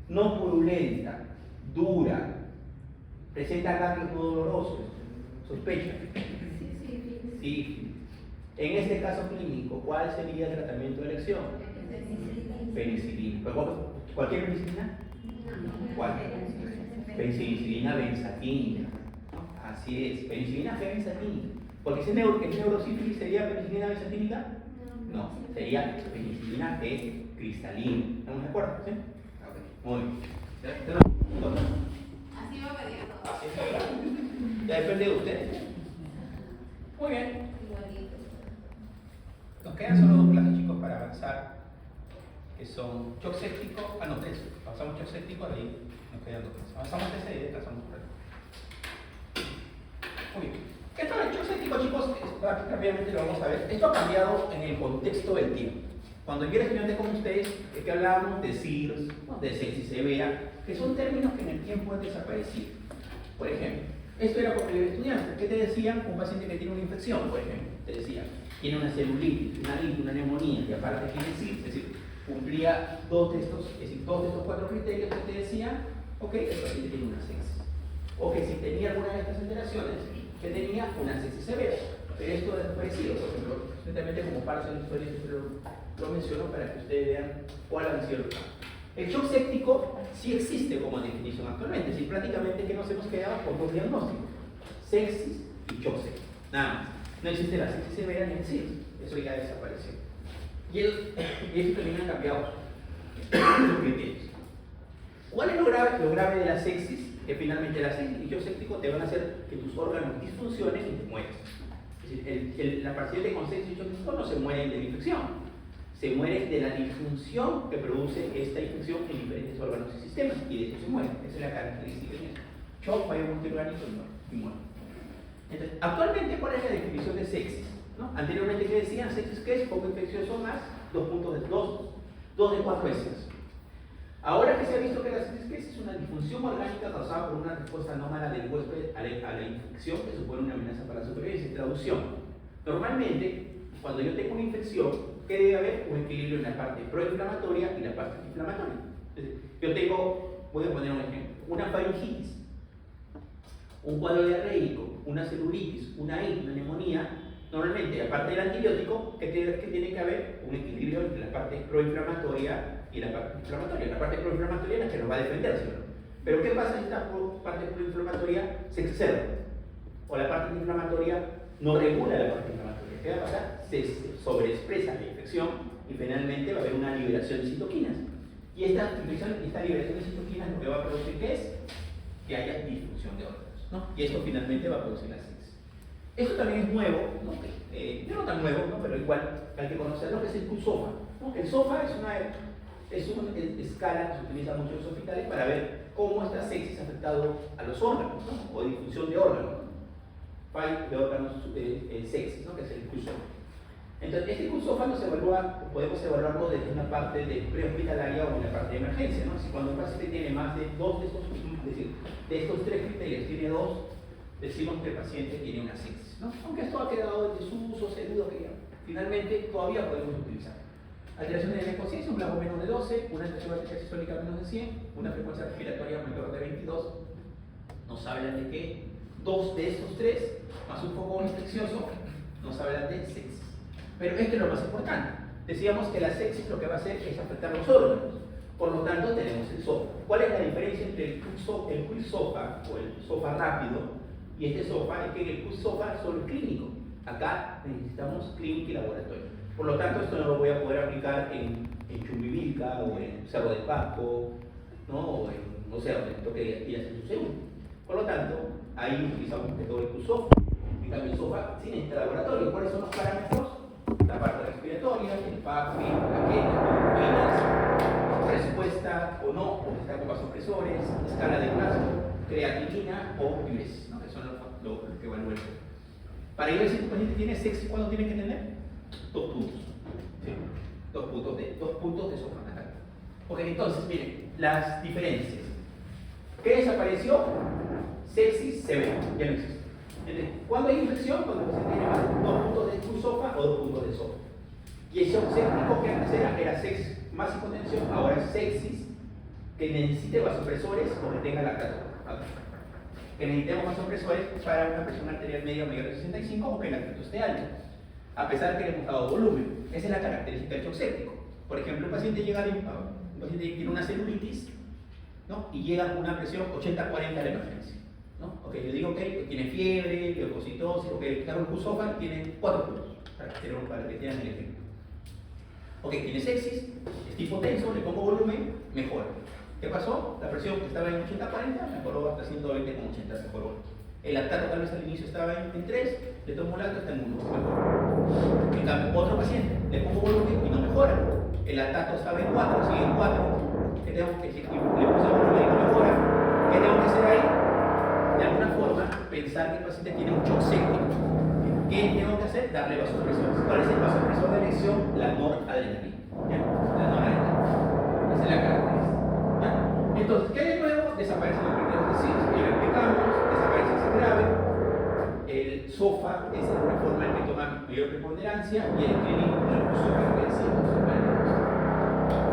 no purulenta, dura, presenta ganglios no dolorosos, sospecha. Sí. En este caso clínico, ¿cuál sería el tratamiento de elección? Penicilina. ¿Cualquier penicilina? ¿Cuál? Penicilina benzatínica. Así es, penicilina benzatínica. Porque si es neurosífilis, ¿sería penicilina benzatínica? No, sería penicilina G cristalina. ¿Estamos de acuerdo? ¿Sí? Muy bien. Así va a pedir todo. Así es. Ya depende de ustedes. Muy bien. Igualito. Nos quedan solo dos clases, chicos, para avanzar, que son shock séptico, tres. Pasamos shock séptico, ahí nos quedan dos clases. Avanzamos ese y descansamos por ahí. Muy bien. Esto del shock séptico, chicos, rápidamente lo vamos a ver. Esto ha cambiado en el contexto del tiempo. Cuando yo era estudiante con ustedes, es que hablábamos de SIRS, de sepsis severa, que son términos que en el tiempo han desaparecido. Por ejemplo, esto era porque yo era estudiante. ¿Qué te decían? Un paciente que tiene una infección, por ejemplo, te decían, tiene una celulitis, una neumonía, y aparte tiene SIRS, es decir, cumplía dos de estos cuatro criterios que te decían, ok, el paciente tiene una sepsis. O que si tenía alguna de estas alteraciones, que tenía una sepsis severa. Pero esto ha desaparecido, por ejemplo, recientemente como parte de la historia, siempre lo menciono para que ustedes vean cuál ha sido el caso. El shock séptico sí existe como definición actualmente, es decir, prácticamente que nos hemos quedado con dos diagnósticos, sepsis y shock séptico, nada más. No existe la sepsis severa ni el SIRS, eso ya desapareció. Y esto también ha cambiado los criterios. ¿Cuál es lo grave de la sepsis? Que finalmente la sepsis y shock séptico te van a hacer que tus órganos disfuncionen y te mueres. Es decir, la paciente con sepsis y shock séptico no se muere de la infección, se muere de la disfunción que produce esta infección en diferentes órganos y sistemas, y de eso se muere. Esa es la característica de esto. Shock, fallo multiorgánico y muere. Entonces, actualmente, ¿cuál es la definición de sepsis? ¿No? Anteriormente, ¿qué decían? Sepsis, ¿qué es? Foco infeccioso más 2 de 4 veces. Ahora que se ha visto que la sepsis es una disfunción orgánica causada por una respuesta anómala del huésped a la infección que supone una amenaza para la supervivencia. En traducción, normalmente, cuando yo tengo una infección, ¿qué debe haber? Un equilibrio en la parte proinflamatoria y la parte inflamatoria. Entonces, yo tengo, voy a poner un ejemplo, una faringitis, un cuadro diarreico, una celulitis, una neumonía. Normalmente, aparte del antibiótico, ¿qué tiene que haber? Un equilibrio entre la parte proinflamatoria y la parte inflamatoria. La parte proinflamatoria es la que nos va a defender, ¿sí? Pero ¿qué pasa si esta parte proinflamatoria se exacerba? O la parte inflamatoria no regula la parte inflamatoria. ¿Qué va a pasar? Se sobreexpresa la infección y finalmente va a haber una liberación de citoquinas. Y esta liberación de citoquinas lo que va a producir, ¿qué es? Que haya disfunción de órganos, ¿no? Y esto finalmente va a producir la sepsis. Esto también es nuevo, ¿no? No tan nuevo, ¿no? Pero igual hay que conocer lo que es el SOFA, ¿no? El SOFA es una escala que se utiliza mucho en los hospitales para ver cómo esta sepsis ha afectado a los órganos, ¿no? O disfunción de órganos, fallo de órganos sepsis, ¿no? Que es el QSOFA. Entonces, este QSOFA podemos evaluarlo desde una parte de prehospitalaria o en la parte de emergencia, ¿no? Si cuando un paciente tiene más de dos de estos, es decir, de estos tres criterios tiene dos, decimos que el paciente tiene una sepsis, ¿no? Aunque esto ha quedado en desuso, se duda que finalmente todavía podemos utilizar. Alteraciones de la conciencia, un blanco menos de 12, una presión arterial sistólica menos de 100, una frecuencia respiratoria mayor de 22. Nos hablan de que dos de estos tres, más un foco infeccioso, nos hablan de sepsis. Pero esto es lo más importante. Decíamos que la sepsis lo que va a hacer es afectar los órganos. Por lo tanto, tenemos el SOFA. ¿Cuál es la diferencia entre el QSOFA o el SOFA rápido y este SOFA? Es que el QSOFA solo es clínico. Acá necesitamos clínica y laboratorio. Por lo tanto, esto no lo voy a poder aplicar en Chumbivilca o en Cerro del Pasco, ¿no? O en, no sé, donde toque ir a hacer su segundo. Por lo tanto, ahí utilizamos todo el QSOF. En cambio, el SOFA sí necesita laboratorio. ¿Cuáles son los parámetros? La parte respiratoria, el PAFI, plaquetas, respuesta o no, o está con vasopresores, escala de Glasgow, creatinina o URES, ¿no? Que son los que evalúa el SOFA. Para yo decir que un paciente tiene sexo, ¿cuándo tiene que tener? 2 puntos. ¿Sí? 2 puntos de SOFA. Ok, entonces, miren, las diferencias. ¿Qué desapareció? Sepsis severa, ya no existe. Entonces, ¿cuándo hay infección? Cuando el paciente tiene más de 2 puntos de QSOFA o 2 puntos de SOFA. Y el shock séptico que antes era sepsis más hipotensión, ahora es sepsis que necesite vasopresores o que tenga lactato. Que necesitemos vasopresores para una presión arterial media o mayor de 65 o que el lactato esté alto, a pesar de que le hemos dado volumen. Esa es la característica del shock séptico. Por ejemplo, un paciente tiene una celulitis, ¿no? Y llega con una presión 80-40 a la emergencia, ¿no? Ok, yo digo que tiene fiebre, leucocitosis, o que el QSOFA tiene 4 puntos, para que tengan el ejemplo. Ok, tiene sepsis, es tipo tenso, le pongo volumen, mejora. ¿Qué pasó? La presión que estaba en 80-40 mejoró hasta 120,80, mejoró. El lactato tal vez al inicio estaba en 3, le tomo lactato hasta en 1, mejoró. En cambio, otro paciente, le pongo volumen y no mejora. El lactato estaba en 4, sigue en 4. ¿Qué tengo que decir? Le puse volumen y no mejora. ¿Qué tengo que hacer ahí? De alguna forma, pensar que el paciente tiene un shock séptico. ¿Qué tengo que hacer? Darle vasopresores. ¿Cuál es el vasopresor de elección? La noradrenalina. ¿Ya? La noradrenalina. Esa es la característica. ¿Ya? Entonces, ¿qué de nuevo? Desaparecen los criterios de CIS. Ya lo explicamos, desaparece ese grave. El SOFA es de alguna forma el que toma mayor preponderancia y el clínico el SOFA que decimos.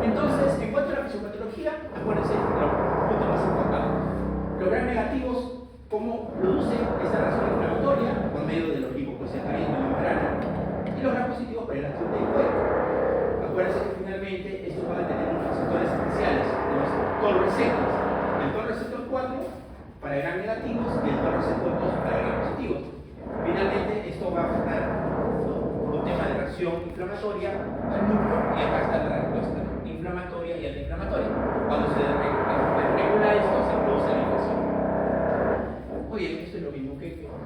Entonces, en cuanto a la fisiopatología, acuérdense, los puntos más importantes. Los gram negativos, ¿cómo produce esa reacción inflamatoria? Por medio de los lipopolysacáridos de la membrana. Y los gram positivos por la acción del cuerpo. Acuérdense que finalmente estos van a tener unos receptores especiales, los toll receptors. El toll receptor 4 para gram negativos y el toll receptor 2 para gram positivos. Finalmente, esto va a afectar un tema de reacción inflamatoria al núcleo y acá está la respuesta inflamatoria y antiinflamatoria. Cuando se regula esto, se produce la infección. Muy bien, esto es lo mismo que explicaba.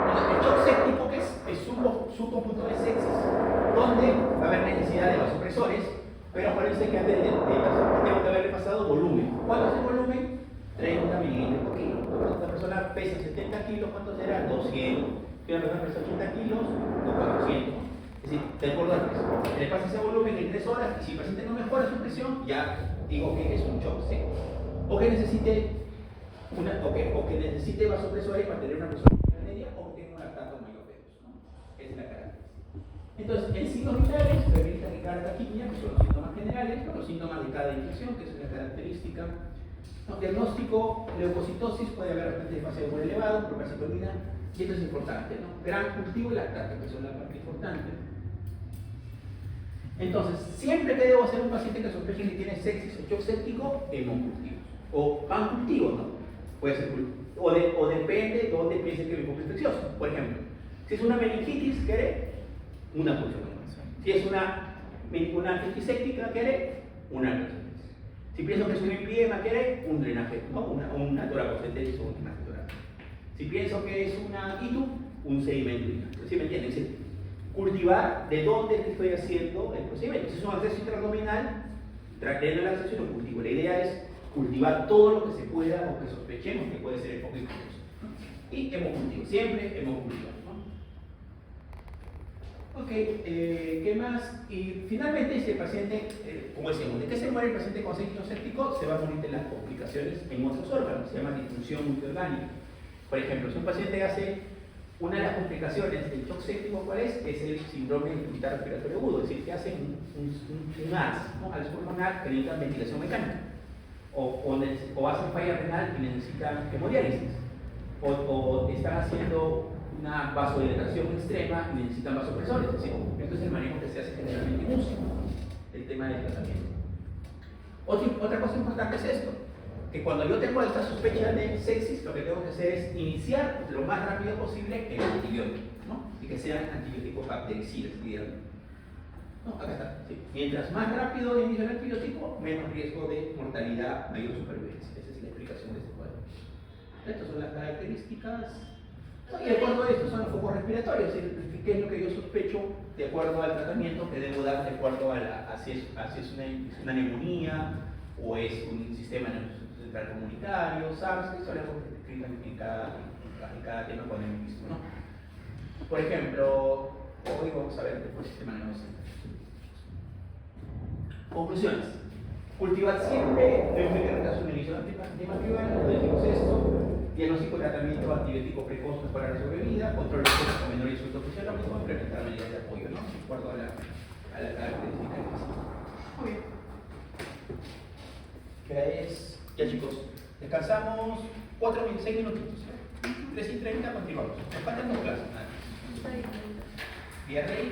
Entonces, el shock séptico, que es su conjunto de sepsis, donde va a haber necesidad de vasopresores, pero acuérdense que antes tengo que haberle pasado volumen. ¿Cuánto es el volumen? 30 mililitros por kilo. Cuando una persona pesa 70 kilos, ¿cuánto será? 200. Si una persona pesa 80 kilos, 400. Es decir, tengo la presión. Le pasa ese volumen en 3 horas y si el paciente no mejora su presión, ya digo que es un shock seco. O que necesite vasopresores para tener una presión media o que tenga un lactato mayor de 2, ¿no? Esa es la característica. Entonces, en signos vitales, revista y taquicardia, que son los síntomas generales, pero los síntomas de cada infección, que es una característica. No, diagnóstico, leucocitosis, puede haber bastante desfaseo muy elevado, procalcitonina, y esto es importante, ¿no? Gran cultivo y lactato, que son la parte importante. Entonces, siempre que debo hacer un paciente que sospeche que tiene sepsis o shock séptico, hemocultivos. O pancultivos, ¿no? Puede ser o depende de dónde piense que es un infeccioso. Por ejemplo, si es una meningitis, quiere una pulsión. Si es una antiséptica, quiere una antiséptica. Si pienso que es un empiema, quiere un drenaje, ¿no? una toracocentesis o un drenaje torácico. Si pienso que es una ITU, un sedimento. ¿Sí me entienden? ¿Sí? Cultivar de dónde estoy haciendo el procedimiento. Si es un acceso intraabdominal, trayendo el acceso y lo cultivo. La idea es cultivar todo lo que se pueda o que sospechemos que puede ser el foco infeccioso. Y hemocultivo, siempre hemocultivo, ¿no? Ok, ¿qué más? Y finalmente, este paciente, como decíamos, ¿de qué se muere el paciente con sepsis séptico? Se va a morir de las complicaciones en otros órganos, se llama disfunción multiorgánica. Por ejemplo, si un paciente hace una de las complicaciones del shock séptico, ¿cuál es? Es el síndrome de dificultad respiratoria agudo, es decir, que hacen un AS, ¿no? Al pulmonar que necesitan ventilación mecánica, o hacen falla renal y necesitan hemodiálisis, o están haciendo una vasodilatación extrema y necesitan vasopresores. Es decir, esto es el manejo que se hace generalmente en UCI, el tema del tratamiento. Otra cosa importante es esto, que cuando yo tengo esta sospecha de sepsis, lo que tengo que hacer es iniciar lo más rápido posible el antibiótico, ¿no? Y que sean antibióticos bactericidas, digamos. No, acá está. Sí. Mientras más rápido inicia el antibiótico, menos riesgo de mortalidad, mayor supervivencia. Esa es la explicación de este cuadro. Estas son las características. Y de acuerdo a esto son los focos respiratorios, es decir, qué es lo que yo sospecho de acuerdo al tratamiento que debo dar, de acuerdo a si es una neumonía o es un sistema central comunitario, SARS, eso lo hemos escrito en cada tema cuando hemos visto, ¿no? Por ejemplo, hoy vamos a ver después sistema nervioso. Conclusiones. Cultivar siempre debemos de cargar su inicio antimicrobiano, lo decimos esto. Diagnóstico y tratamiento antibiótico precoz para la sobrevida, control de cosas con menor insulto fisiológico, implementar medidas de apoyo, ¿no? De acuerdo a la característica que es. Muy bien. ¿Qué es? Ya chicos, descansamos 6 minutitos. 3:30 continuamos. Nos faltan 2 clases. Viernes.